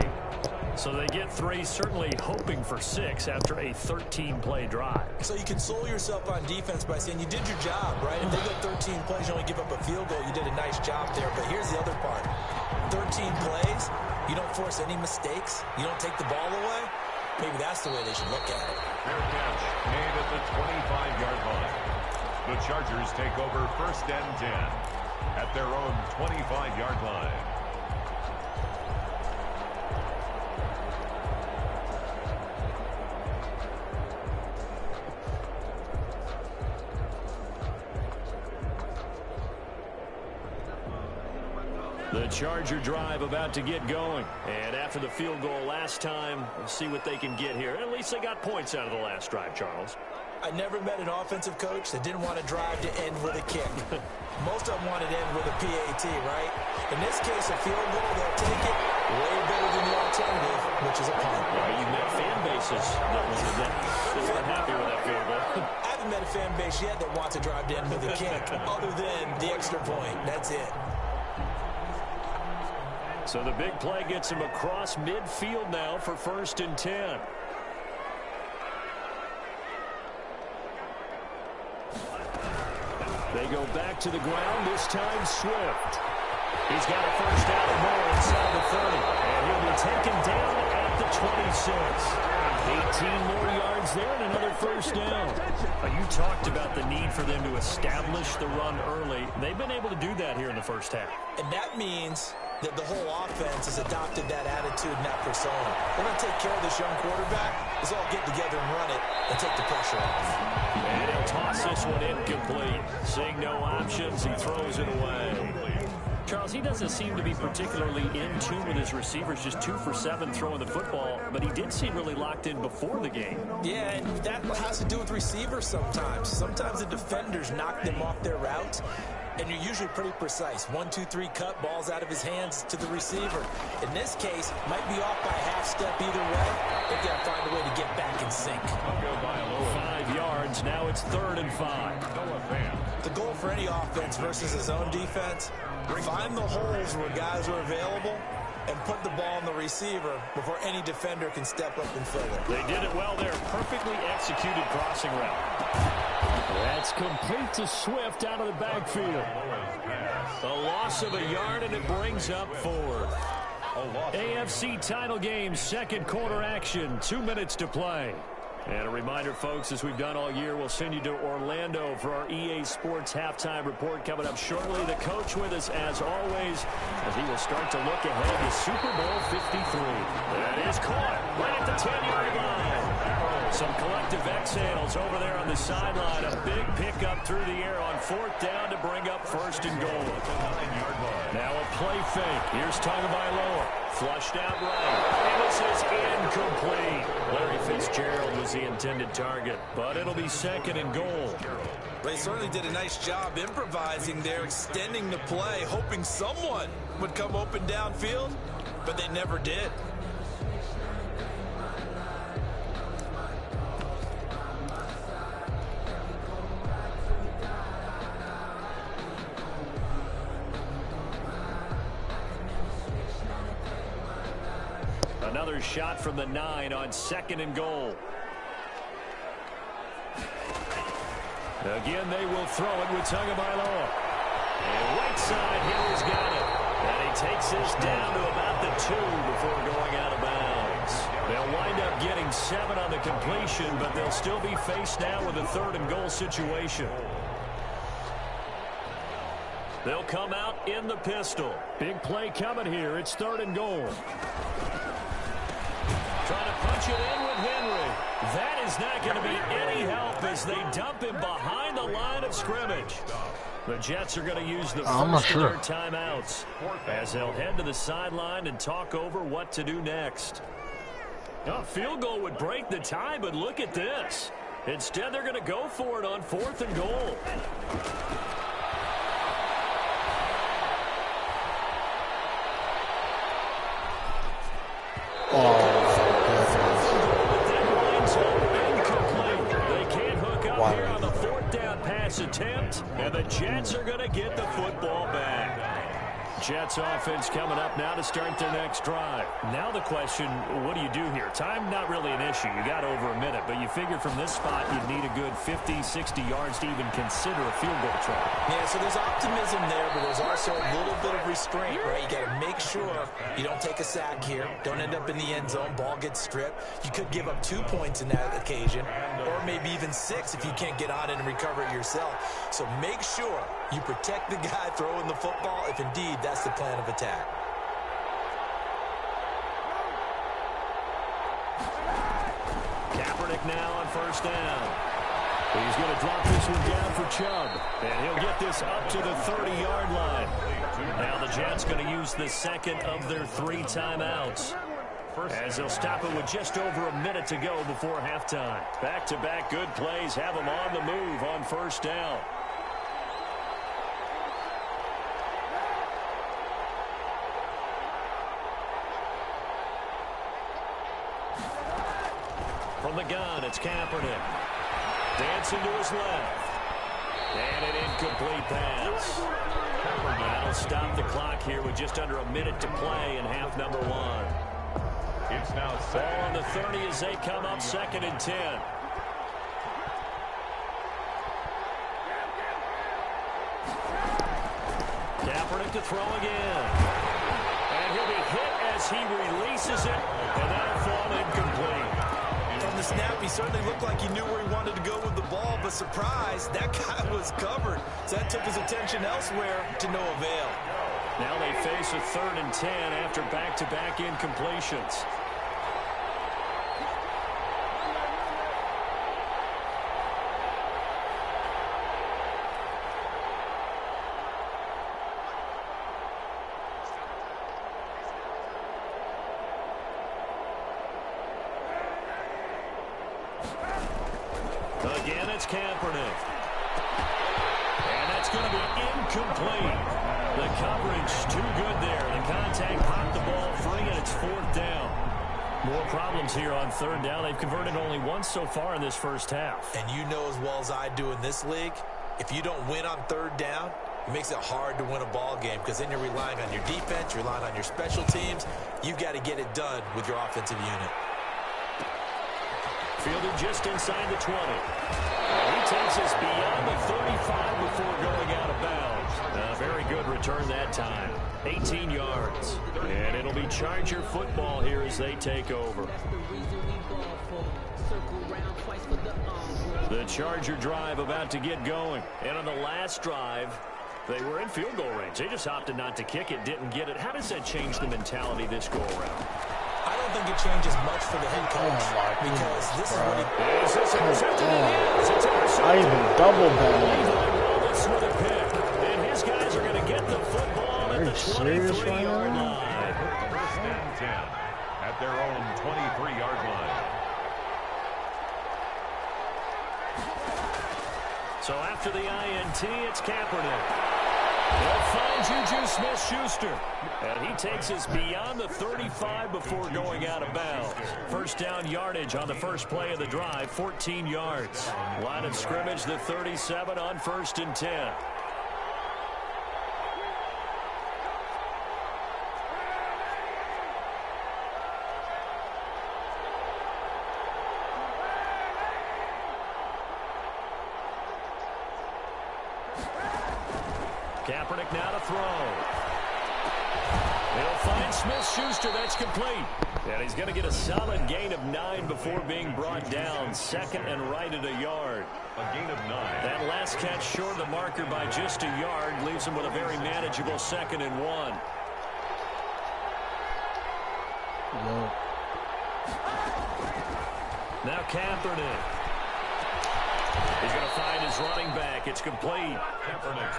So they get 3, certainly hoping for 6 after a 13-play drive. So you console yourself on defense by saying you did your job, right? If they go 13 plays, you only give up a field goal, you did a nice job there. But here's the other part. 13 plays, you don't force any mistakes, you don't take the ball away. Maybe that's the way they should look at it. Fair catch made at the 25-yard line. The Chargers take over 1st and 10 at their own 25-yard line. The Charger drive about to get going. And after the field goal last time, we'll see what they can get here. At least they got points out of the last drive, Charles. I never met an offensive coach that didn't want to drive to end with a kick. Most of them wanted to end with a PAT, right? In this case, a field goal, they'll take it way better than the alternative, which is a punt. You met fan bases that weren't happy with that field goal. I haven't met a fan base yet that wants to drive to end with a kick, other than the extra point. That's it. So the big play gets him across midfield now for 1st and 10. They go back to the ground, this time Swift. He's got a first down and more inside the 30. And he'll be taken down at the 26. 18 more yards there and another first down. You talked about the need for them to establish the run early. They've been able to do that here in the first half. And that means that the whole offense has adopted that attitude and that persona. We're going to take care of this young quarterback. Let's all get together and run it and take the pressure off. And he'll toss this one incomplete. Seeing no options, he throws it away. Charles, he doesn't seem to be particularly in tune with his receivers, just 2 for 7 throwing the football, but he did seem really locked in before the game. Yeah, and that has to do with receivers sometimes. Sometimes the defenders knock them off their routes, and you're usually pretty precise. 1, 2, 3 cut, balls out of his hands to the receiver. In this case, might be off by a half step either way. They've got to find a way to get back in sync. 5 yards, now it's 3rd and 5. The goal for any offense versus his own defense, find the holes where guys are available and put the ball on the receiver before any defender can step up and fill it. They did it well there. Perfectly executed crossing route. That's complete to Swift out of the backfield. A loss of a yard, and it brings up 4th. AFC title game, 2nd quarter action, 2 minutes to play. And a reminder, folks, as we've done all year, we'll send you to Orlando for our EA Sports halftime report coming up shortly. The coach with us, as always, as he will start to look ahead to Super Bowl 53. That is caught right at the 10-yard line. Some collective exhales over there on the sideline. A big pickup through the air on 4th down to bring up 1st and goal. Now a play fake. Here's Tagovailoa. Flushed out right. And this is incomplete. Larry Fitzgerald was the intended target, but it'll be 2nd and goal. They certainly did a nice job improvising there, extending the play, hoping someone would come open downfield, but they never did. Another shot from the 9 on 2nd and goal. Again, they will throw it with Tagovailoa. And right side, Henry's got it. And he takes this down to about the 2 before going out of bounds. They'll wind up getting 7 on the completion, but they'll still be faced now with a 3rd and goal situation. They'll come out in the pistol. Big play coming here. It's 3rd and goal. Trying to punch it in with Henry. That is not going to be any help as they dump him behind the line of scrimmage. The Jets are going to use the first of their timeouts as they'll head to the sideline and talk over what to do next. A field goal would break the tie, but look at this. Instead, they're going to go for it on 4th and goal. They can't hook up here on the fourth down pass attempt, and the Jets are going to get the football back. Jets offense coming up now to start their next drive. Now the question, what do you do here? Time not really an issue. You got over a minute, but you figure from this spot you'd need a good 50, 60 yards to even consider a field goal try. Yeah, so there's optimism there, but there's also a little bit of restraint, right? You got to make sure you don't take a sack here. Don't end up in the end zone. Ball gets stripped. You could give up 2 points in that occasion, or maybe even 6 if you can't get on it and recover it yourself. So make sure you protect the guy throwing the football if indeed that's the plan of attack. Kaepernick now on first down. He's going to drop this one down for Chubb, and he'll get this up to the 30-yard line. Now the Jets going to use the second of their 3 timeouts, as they'll stop it with just over a minute to go before halftime. Back-to-back good plays have them on the move on first down. From the gun, it's Kaepernick. Dancing to his left. And an incomplete pass. That'll stop the clock here with just under a minute to play in half number 1. It's now Ball on the 30 as they come up 2nd and 10. Kaepernick to throw again. And he'll be hit as he releases it, and that'll fall incomplete. From the snap, he certainly looked like he knew where he wanted to go with the ball, but surprise, that guy was covered. So that took his attention elsewhere to no avail. Now they face a 3rd and 10 after back-to-back incompletions. Again, it's Kaepernick. And that's going to be incomplete. The coverage too good there. The contact popped the ball free, and it's 4th down. More problems here on 3rd down. They've converted only once so far in this first half. And you know as well as I do in this league, if you don't win on 3rd down, it makes it hard to win a ball game because then you're relying on your defense, you're relying on your special teams. You've got to get it done with your offensive unit. Fielded just inside the 20. He takes us beyond the 35 before going out of bounds. A very good return that time. 18 yards. And it'll be Charger football here as they take over. The Charger drive about to get going. And on the last drive, they were in field goal range. They just opted not to kick it, didn't get it. How does that change the mentality this go-around? I don't think it changes much for the head coach because this is what he... I even double down. And his guys are going to get the football at the 23-yard line. First and 10 at their own 23-yard line. So after the INT, it's Kaepernick. They'll find Juju Smith-Schuster. And he takes us beyond the 35 before going out of bounds. First down yardage on the first play of the drive, 14 yards. Line of scrimmage, the 37 on 1st and 10. Kaepernick now to throw. He'll find Smith-Schuster. That's complete. And he's going to get a solid gain of 9 before being brought down. 2nd and right at a yard. A gain of 9. That last catch short of the marker by just a yard leaves him with a very manageable 2nd and 1. No. Now Kaepernick. He's going to find his running back. It's complete.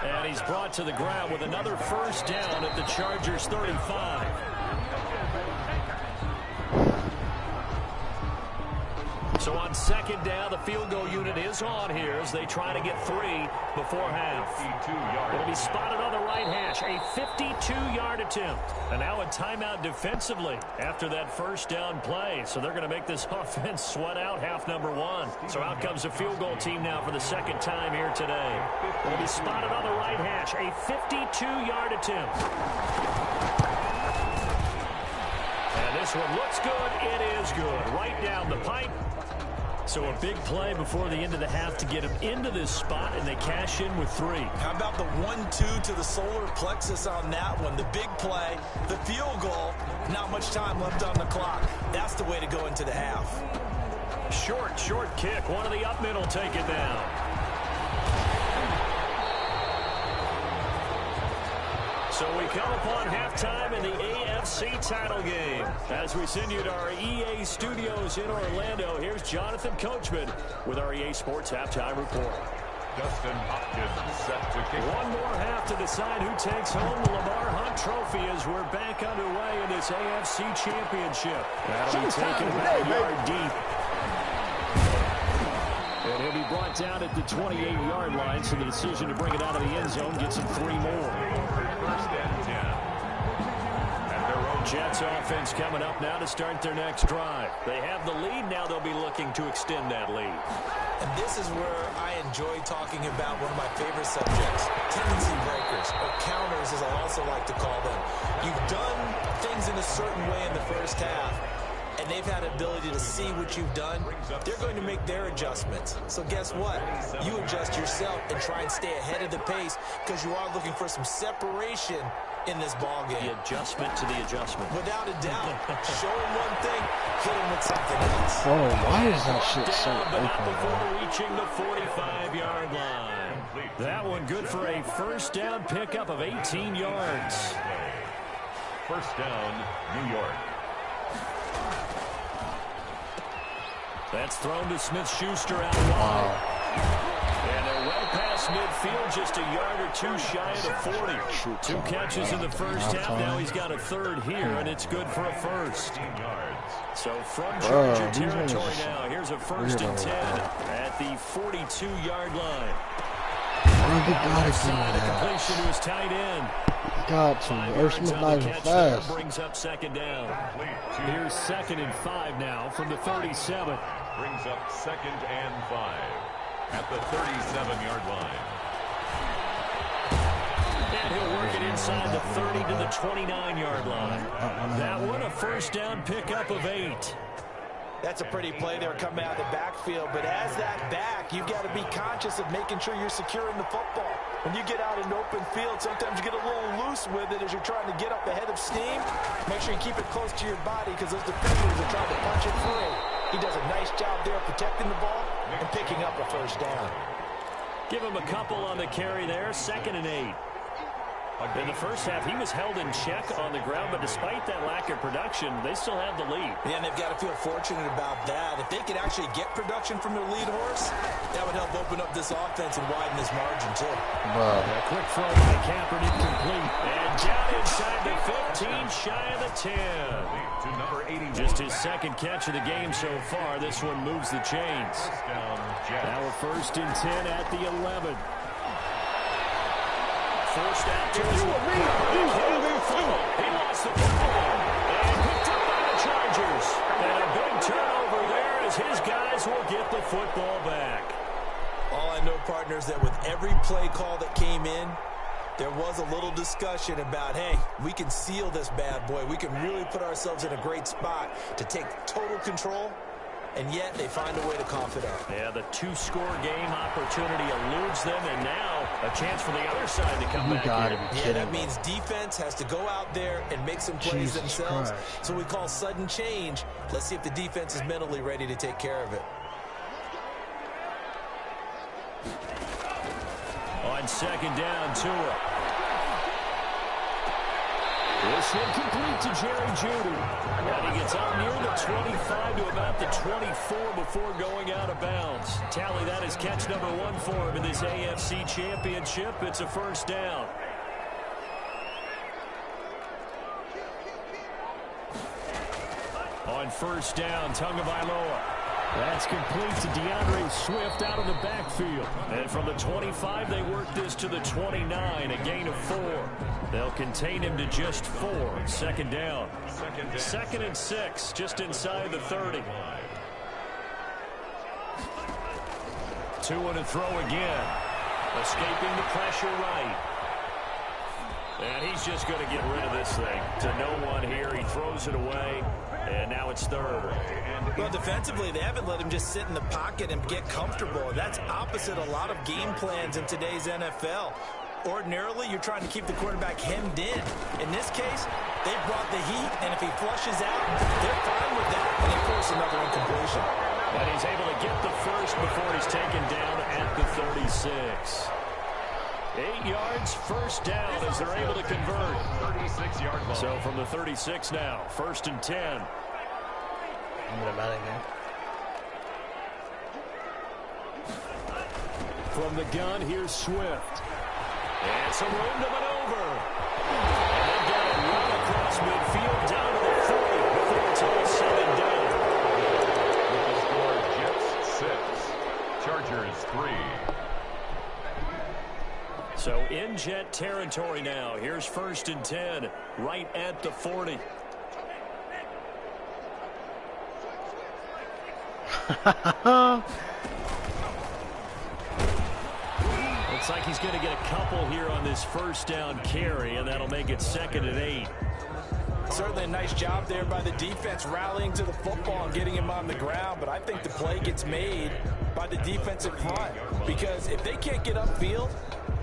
And he's brought to the ground with another first down at the Chargers' 35. So on second down, the field goal unit is on here as they try to get 3 before half. It'll be spotted on the right hash, a 52-yard attempt. And now a timeout defensively after that first down play. So they're going to make this offense sweat out half number 1. So out comes the field goal team now for the second time here today. It'll be spotted on the right hash, a 52-yard attempt. And this one looks good. It is good. Right down the pipe. So a big play before the end of the half to get them into this spot, and they cash in with 3. How about the 1-2 to the solar plexus on that one? The big play, the field goal, not much time left on the clock. That's the way to go into the half. Short kick. One of the up middle take it down. So we come upon halftime in the AFC title game. As we send you to our EA studios in Orlando, here's Jonathan Coachman with our EA Sports Halftime Report. Dustin Hopkins set to kick. One more half to decide who takes home the Lamar Hunt Trophy as we're back underway in this AFC Championship. That'll be taken about a yard deep. And he'll be brought down at the 28-yard line, so the decision to bring it out of the end zone gets him 3 more. First and 10. At their own Jets offense coming up now to start their next drive. They have the lead. Now they'll be looking to extend that lead. And this is where I enjoy talking about one of my favorite subjects, tendency breakers, or counters as I also like to call them. You've done things in a certain way in the first half, and they've had the ability to see what you've done. They're going to make their adjustments. So guess what? You adjust yourself and try and stay ahead of the pace because you are looking for some separation in this ball game. The adjustment to the adjustment. Without a doubt. Show him one thing, hit him with something else. Oh, why is that shit so But not open, before man? reaching the 45-yard line. That one good for a first down pickup of 18 yards. first down, New York. That's thrown to Smith-Schuster out wide. And they're well past midfield, just a yard or 2 shy of the 40. 2 catches in the first half. Now he's got a 3rd here, and it's good for a first. So from Georgia territory now, here's a 1st and 10 at the 42-yard line. The completion to his tight end. Got to. Irv Smith not even fast. Brings up 2nd down. Here's 2nd and 5 now from the 37. Brings up 2nd and 5 at the 37-yard line. And he'll work it inside the 30 to the 29-yard line. That one a first down pickup of 8. That's a pretty play there coming out of the backfield, but as that back, you've got to be conscious of making sure you're securing the football. When you get out in open field, sometimes you get a little loose with it as you're trying to get up ahead of steam. Make sure you keep it close to your body because those defenders are trying to punch it through. He does a nice job there protecting the ball and picking up a first down. Give him a couple on the carry there, 2nd and 8. In the first half, he was held in check on the ground, but despite that lack of production, they still have the lead. Yeah, and they've got to feel fortunate about that. If they could actually get production from their lead horse, that would help open up this offense and widen this margin, too. A quick throw by Kaepernick complete. And down inside the 15, shy of the 10. To number 81. Just his 2nd catch of the game so far. This one moves the chains. Now a 1st and 10 at the 11. Forced out to his right. He lost the football and picked up by the Chargers. And a big turnover there as his guys will get the football back. All I know, partners, that with every play call that came in, there was a little discussion about, hey, we can seal this bad boy. We can really put ourselves in a great spot to take total control. And yet they find a way to cough it up. Yeah, the 2-score game opportunity eludes them, and now a chance for the other side to come back here. Yeah, that means defense has to go out there and make some plays themselves. So we call sudden change. Let's see if the defense is mentally ready to take care of it. On 2nd down, Tua. This one complete to Jerry Jeudy. And he gets up near the 25 to about the 24 before going out of bounds. Tally, that is catch number 1 for him in this AFC Championship. It's a first down. On 1st down, Tagovailoa. That's complete to DeAndre Swift out of the backfield. And from the 25, they work this to the 29, a gain of 4. They'll contain him to just 4. Second down. Second and 6, just inside the 30. 2 on a throw again. Escaping the pressure right. And he's just going to get rid of this thing. To no one here. He throws it away. And now it's third. Well, defensively, they haven't let him just sit in the pocket and get comfortable. That's opposite a lot of game plans in today's NFL. Ordinarily, you're trying to keep the quarterback hemmed in. In this case, they brought the heat, and if he flushes out, they're fine with that, and they force another incompletion. And he's able to get the first before he's taken down at the 36. 8 yards, first down as they're able to convert. 36-yard line. So from the 36 now, 1st and 10. I'm gonna bat again. From the gun, here's Swift. And some room to maneuver. And they've got it right across midfield down to the 40 before it's all said and done. With the score, Jets 6, Chargers 3. So in Jet territory now. Here's 1st and 10, right at the 40. Looks like he's going to get a couple here on this first down carry, and that'll make it 2nd and 8. Certainly a nice job there by the defense rallying to the football and getting him on the ground, but I think the play gets made by the defensive front because if they can't get upfield,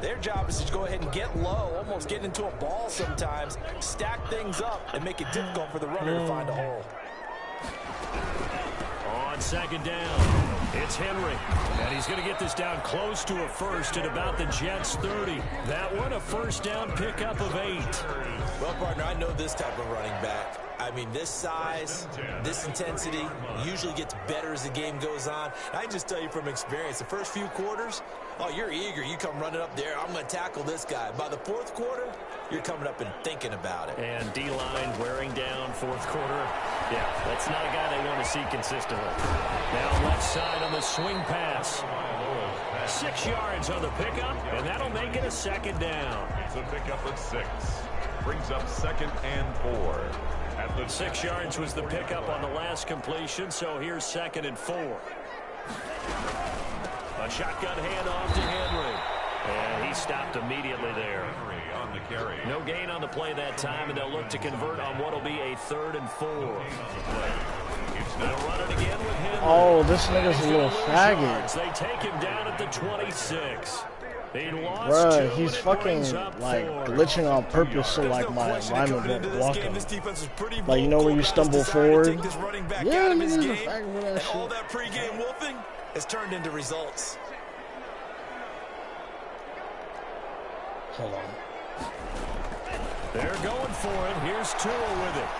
their job is to go ahead and get low, almost get into a ball sometimes, stack things up, and make it difficult for the runner to find a hole. On 2nd down, it's Henry. And he's going to get this down close to a first at about the Jets' 30. That one, a first down pickup of 8. Well, partner, I know this type of running back. I mean, this size, this intensity usually gets better as the game goes on. I can just tell you from experience, the first few quarters, oh, you're eager. You come running up there, I'm going to tackle this guy. By the 4th quarter, you're coming up and thinking about it. And D-line wearing down 4th quarter. Yeah, that's not a guy they want to see consistently. Now left side on the swing pass. 6 yards on the pickup, and that'll make it a 2nd down. It's a pickup of 6. Brings up 2nd and 4. At the 6 yards was the pickup on the last completion, so here's 2nd and 4. A shotgun handoff to Henry. And he stopped immediately there. Henry on the carry. No gain on the play that time, and they'll look to convert on what will be a 3rd and 4. They'll run it again with Henry. Oh, this nigga's a little faggot. They take him down at the 26. Bruh, he's fucking like glitching on purpose so like my lineman won't block him. Like, you know when you stumble forward? Yeah, nigga's a faggot with that shit. All that pregame wolfing has turned into results. Hold on. They're going for it. Here's Tua with it.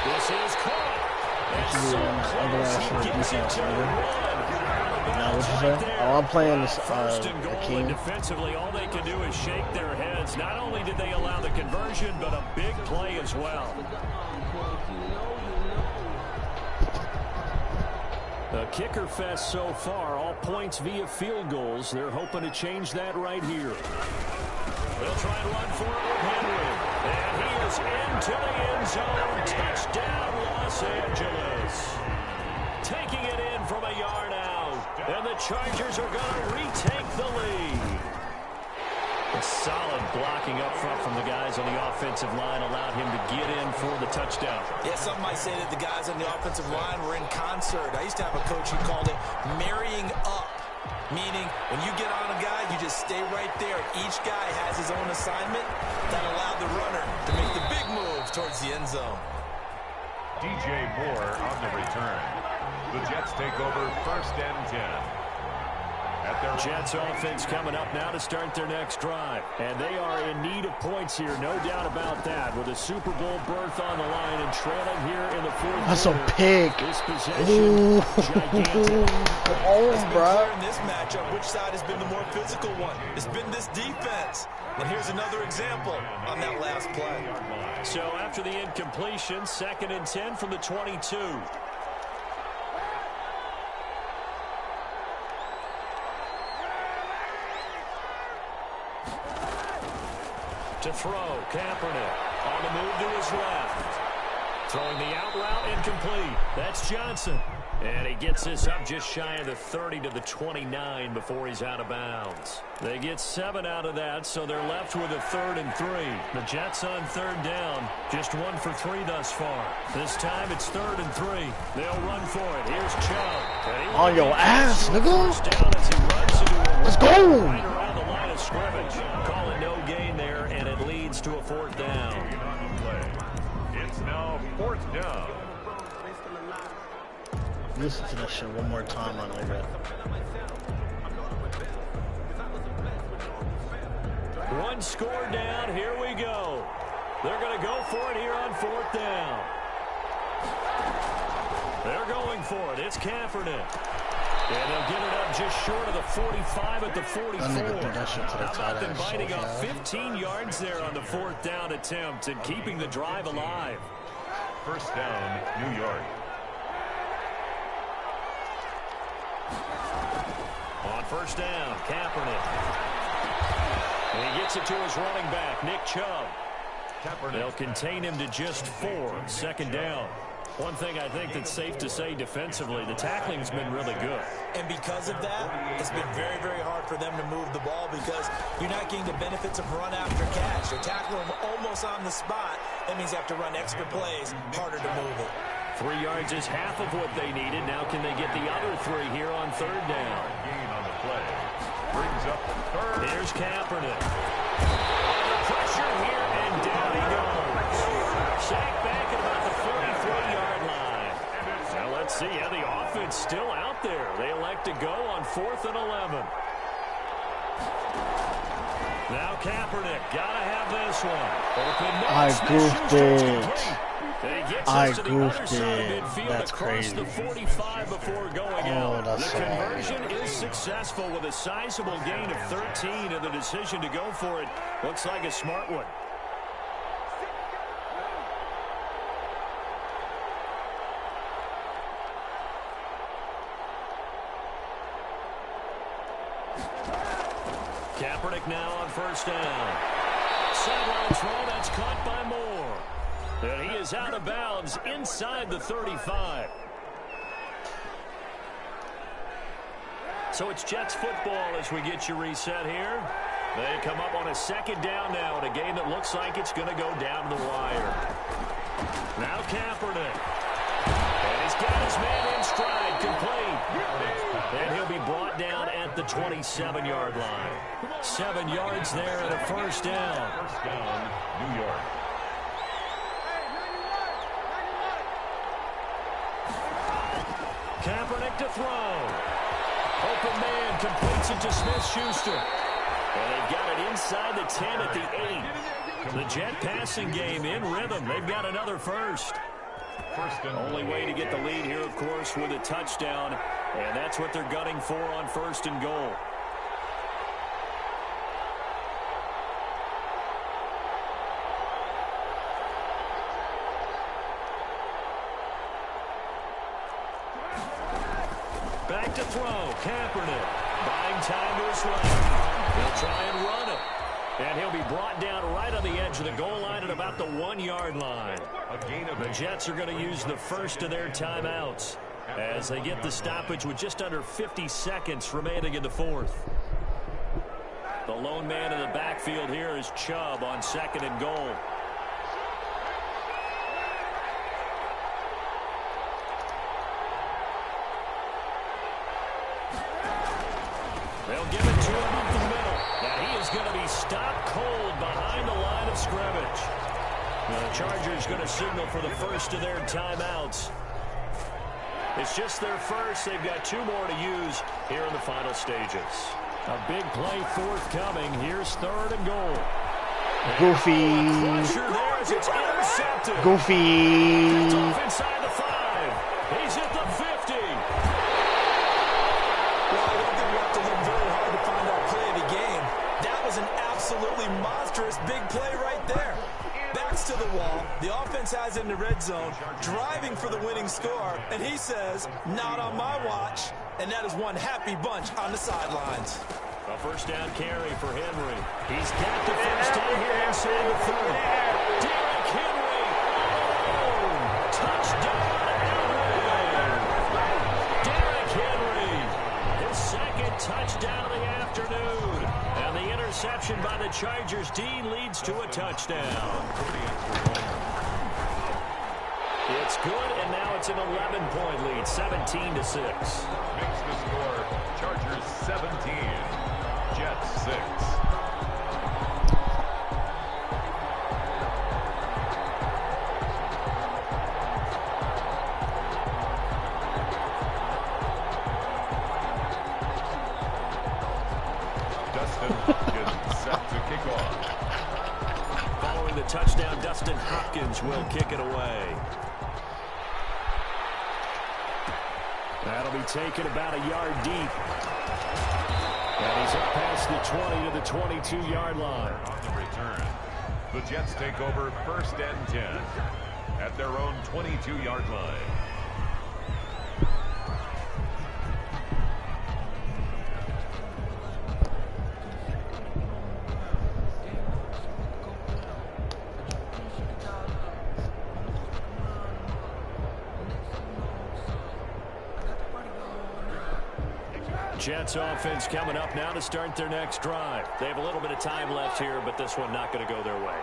This is caught. Now, what you say? Oh, I'm playing this, First and goal, King. and defensively, all they can do is shake their heads. Not only did they allow the conversion, but a big play as well. A kicker fest so far, all points via field goals. They're hoping to change that right here. They'll try and run for it with Henry. And he is into the end zone. Touchdown, Los Angeles. Taking it in from a yard out. And the Chargers are going to retake the lead. A solid blocking up front from the guys on the offensive line allowed him to get in for the touchdown. Yeah, some might say that the guys on the offensive line were in concert. I used to have a coach who called it marrying up, meaning when you get on a guy, you just stay right there. Each guy has his own assignment that allowed the runner to make the big move towards the end zone. DJ Moore on the return. The Jets take over 1st and 10. At their Jets offense coming up now to start their next drive. And they are in need of points here, no doubt about that, with a Super Bowl berth on the line and trailing here in the 4th That's quarter. a pick. This possession, gigantic. Oh, It's been bro. clear in this matchup which side has been the more physical one. It's been this defense. And here's another example on that last play. So after the incompletion, 2nd and 10 from the 22. To throw, Kaepernick on the move to his left. Throwing the out route incomplete. That's Johnson. And he gets this up just shy of the 30 to the 29 before he's out of bounds. They get 7 out of that, so they're left with a 3rd and 3. The Jets on 3rd down, just 1 for 3 thus far. This time it's 3rd and 3. They'll run for it. Here's Chubb. On your ass, nigga. Let's go. Right around the line of scrimmage. Calling no gain there, and it leads to a 4th down. It's now 4th down. Listen to that shit one more time on over. One score down. Here we go. They're going to go for it here on 4th down. They're going for it. It's Kaepernick. And they'll get it up just short of the 45 at the 44. How about them biting off 15 yards there on the 4th down attempt and keeping the drive alive? 1st down, New York. On 1st down, Kaepernick. And he gets it to his running back, Nick Chubb. They'll contain him to just 4. 2nd down. One thing I think that's safe to say defensively, the tackling's been really good. And because of that, it's been very, very hard for them to move the ball because you're not getting the benefits of run after catch. They're tackling them almost on the spot. That means you have to run extra plays, harder to move it. 3 yards is half of what they needed. Now can they get the other 3 here on 3rd down? Gain on the play. Brings up 3rd. Here's Kaepernick. Under pressure here, and down he goes. Sacked back at about the 43-yard line. Now let's see how the offense still out there. They elect to go on 4th and 11. Now Kaepernick, gotta have this one. I goofed it. I goofed it. That's crazy. The 45 before going out. That's the conversion is successful with a sizable gain of 13, and the decision to go for it looks like a smart one. Kaepernick now on 1st down. Sideline throw, that's caught by Moore. And he is out of bounds inside the 35. So it's Jets football as we get you reset here. They come up on a 2nd down now in a game that looks like it's going to go down to the wire. Now Kaepernick. And he's got his man in stride, complete. And he'll be brought down at the 27-yard line. 7 yards there and a 1st down. 1st down, New York. Kaepernick to throw. Open man completes it to Smith-Schuster. And they've got it inside the 10 at the 8. The Jet passing game in rhythm. They've got another 1st. Only way to get the lead here, of course, with a touchdown. And that's what they're gunning for on 1st and goal. Back to throw. Kaepernick buying time to his left. He'll try and run it. And he'll be brought down right on the edge of the goal line at about the 1-yard line. The Jets are going to use the first of their timeouts as they get the stoppage with just under 50 seconds remaining in the 4th. The lone man in the backfield here is Chubb on 2nd and goal. They'll give it to him up the middle. And he is going to be stopped cold behind the line of scrimmage. The Chargers going to signal for the first of their timeouts. It's just their first. They've got 2 more to use here in the final stages. A big play forthcoming. Here's 3rd and goal. Goofy. It's intercepted. Goofy. It's off inside the 5. He's at the 50. Well, I don't think we have to look very hard to find our play of the game. That was an absolutely monstrous big play right there. Backs to the wall. The offense has it in the red zone, driving for the winning score, and he says, not on my watch. And that is one happy bunch on the sidelines. A first down carry for Henry. He's got the first down here inside the 30. Derrick Henry. Oh, touchdown, Henry. Derrick Henry. His second touchdown of the afternoon. And the interception by the Chargers D leads to a touchdown. It's good, and now it's an 11-point lead, 17-6. Makes the score Chargers 17, Jets 6. Dustin Hopkins set to kick off. Following the touchdown, Dustin Hopkins will kick it away. That'll be taken about a yard deep. And he's up past the 20 to the 22-yard line. On the return, the Jets take over 1st and 10 at their own 22-yard line. Jets offense coming up now to start their next drive. They have a little bit of time left here, but this one not going to go their way.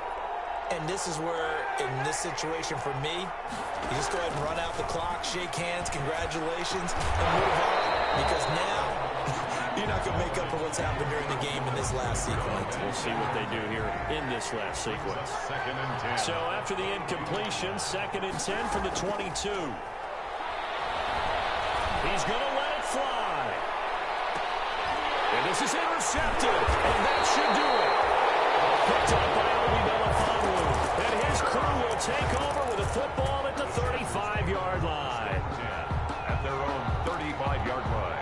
And this is where, in this situation for me, you just go ahead and run out the clock, shake hands, congratulations, and move on. Because now, you're not going to make up for what's happened during the game in this last sequence. We'll see what they do here in this last sequence. 2nd and 10. So after the incompletion, 2nd and 10 from the 22. He's going to let it fly. And this is intercepted, and that should do it. Picked up by Obi Melifonwu, and his crew will take over with a football at the 35-yard line. At their own 35-yard line.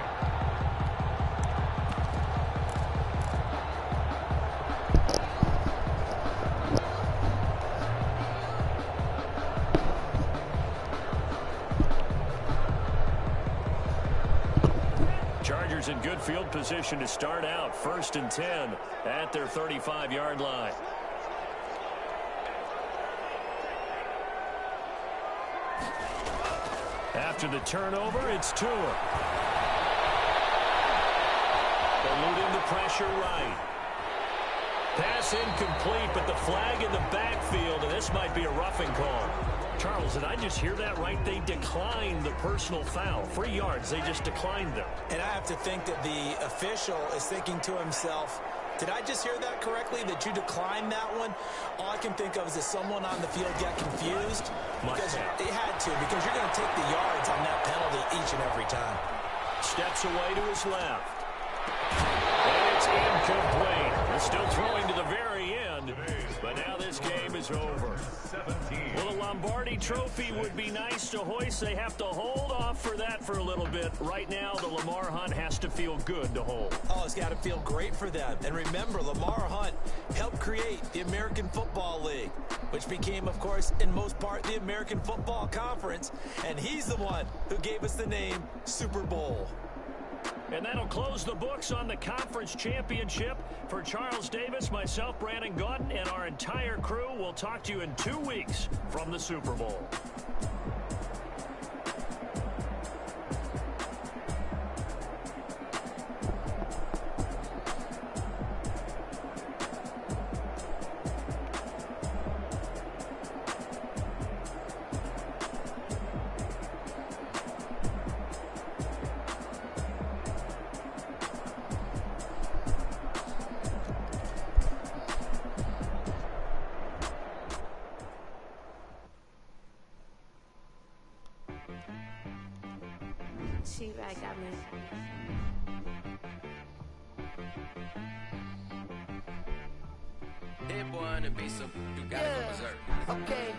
Chargers in good field position to start out. 1st and 10 at their 35-yard line. After the turnover, it's Tua. Eluding the pressure right. Pass incomplete, but the flag in the backfield, and this might be a roughing call. Charles, did I just hear that right? They declined the personal foul. 3 yards, they just declined them. And I have to think that the official is thinking to himself, did I just hear that correctly, that you declined that one? All I can think of is that someone on the field got confused. Because they had to, because you're going to take the yards on that penalty each and every time. Steps away to his left. And it's incomplete. They're still throwing to the very end, but now this game is over. Well, a Lombardi trophy would be nice to hoist. They have to hold off for that for a little bit. Right now, the Lamar Hunt has to feel good to hold. Oh, it's got to feel great for them. And remember, Lamar Hunt helped create the American Football League, which became, of course, in most part, the American Football Conference. And he's the one who gave us the name Super Bowl. And that'll close the books on the conference championship. For Charles Davis, myself, Brandon Gaudin, and our entire crew, we'll talk to you in 2 weeks from the Super Bowl. She right got me. That boy on the beat, so you gotta go berserk. Okay.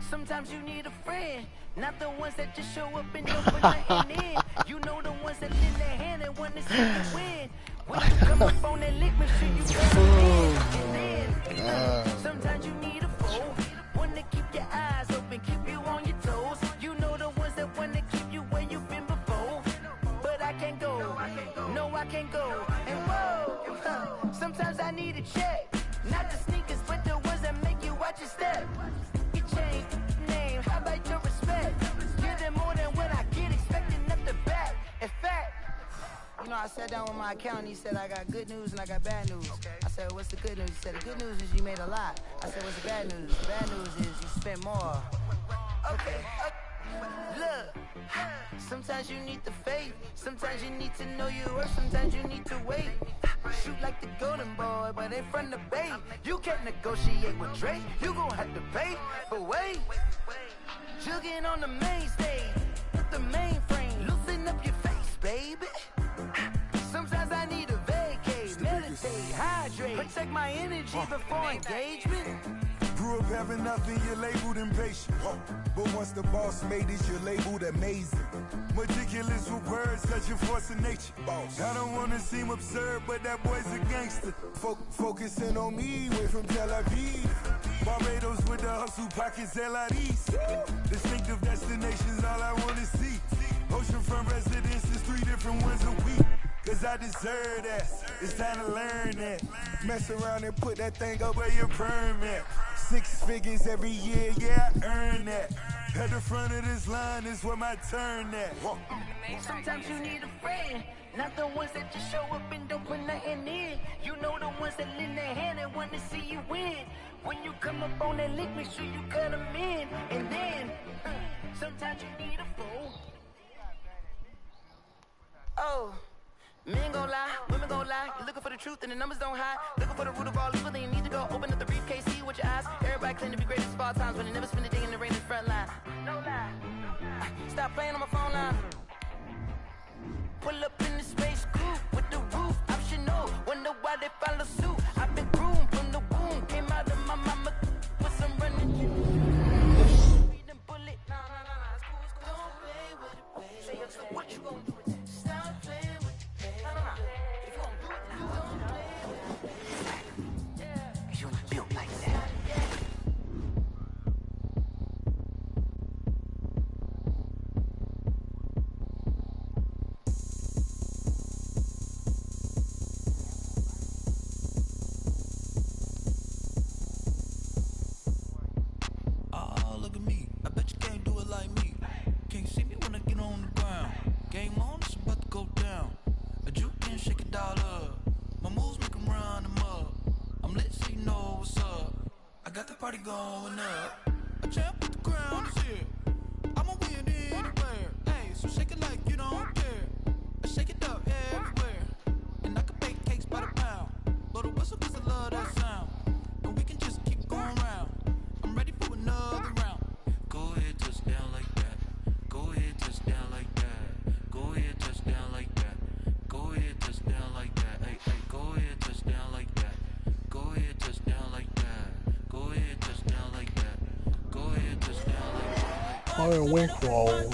Sometimes you need a friend, not the ones that just show up and don't put nothing in. You know the ones that lend their hand and want to see you win. When you come up on that lick, make sure you better win. And then sometimes you need a foe, one to keep your eyes open, keep you on your toes. You know the ones that want to keep you where you've been before. But I can't go, no I can't go. And whoa. I sat down with my accountant. He said I got good news and I got bad news. I said, what's the good news? He said, the good news is you made a lot. I said, what's the bad news? The bad news is you spent more. Okay. Look, sometimes you need the faith. Sometimes you need to know your worth. Sometimes you need to wait. Shoot like the golden boy, but in front of Bay. You can't negotiate with Drake. You gon' have to pay. But wait, jugging on the main stage with the mainframe. Loosen up your face, baby. Sometimes I need a vacate, meditate, hydrate, protect my energy before engagement. Grew up having nothing, you're labeled impatient. But once the boss made it, you're labeled amazing. Meticulous with words, such a force of nature. I don't wanna seem absurd, but that boy's a gangster. Focusing on me, way from Tel Aviv. Barbados with the hustle pockets, LIDs. Distinctive destinations, all I wanna see. Oceanfront residences, 3 different ones a week. Cause I deserve that, it's time to learn that. Mess around and put that thing up where your permit. 6 figures every year, yeah, I earn that. At the front of this line is where my turn at. Sometimes you need a friend, not the ones that just show up and don't put nothing in. You know the ones that lend their hand and want to see you win. When you come up on that link, make sure you cut them in. And then, sometimes you need a fool. Oh. Men gon' lie, women gon' lie. You're looking for the truth and the numbers don't hide. Looking for the root of all evil, then you need to go open up the briefcase, see with your eyes. Everybody claim to be greatest of all times, but they never spend a day in the rain in the front line. No lie. Stop playing on my phone line. Pull up in the space coupe with the roof optional. Wonder why they follow suit. I've been groomed from the womb. Came out of my mama with some running. Reading bullet. No. It's cool. Don't play with it, baby. Say so what you gon' do with that? Stop playing with it. If you don't do it, then don't play with it. Cause you ain't built like that. Oh, look at me. I bet you can't do it like me. Can't see me when I get on the ground. Game on, it's about to go down. A juke and shake it all up. My moves make them run them up. I'm lit so you know what's up. I got the party going up. A champ with the crown is here. I'ma win anywhere. Hey, so shake it like you don't care. I shake it up everywhere. And I can bake cakes by the pound. Blow the whistle cause I love that sound. And we can just keep going round. I'm ready for another round. Go ahead, touch down like that. Go ahead, touch down like that. Go ahead, touch down like that. Go ahead, touch down like that. Hey, go ahead, touch down like that. Go ahead, touch down like that. Go ahead, touch down like that. Go ahead, touch down like that. Hunter Winkle.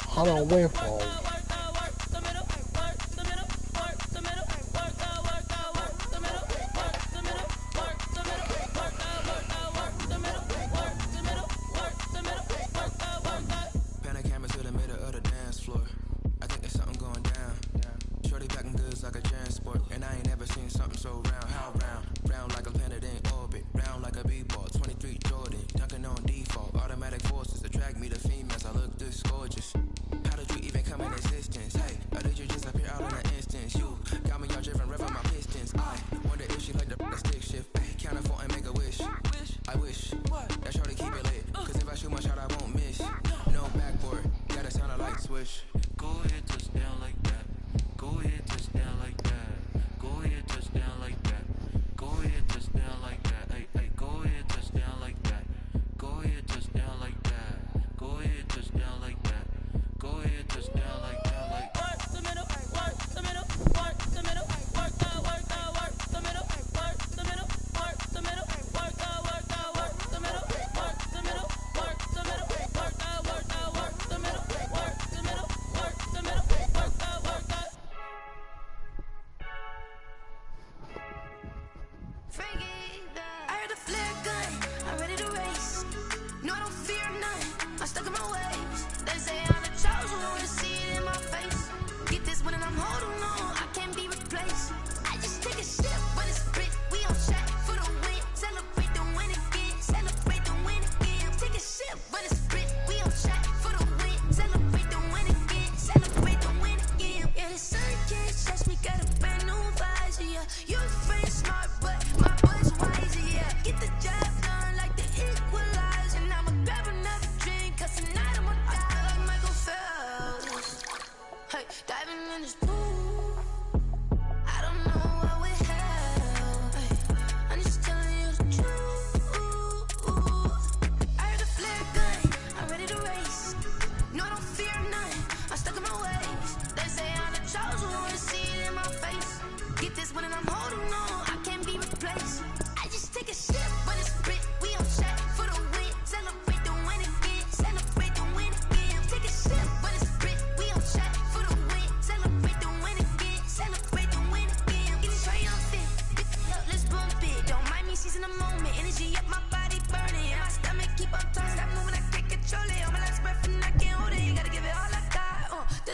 Hunter Winkle. Forces attract me to females. I look this gorgeous. How did you even come in this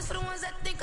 for the ones that think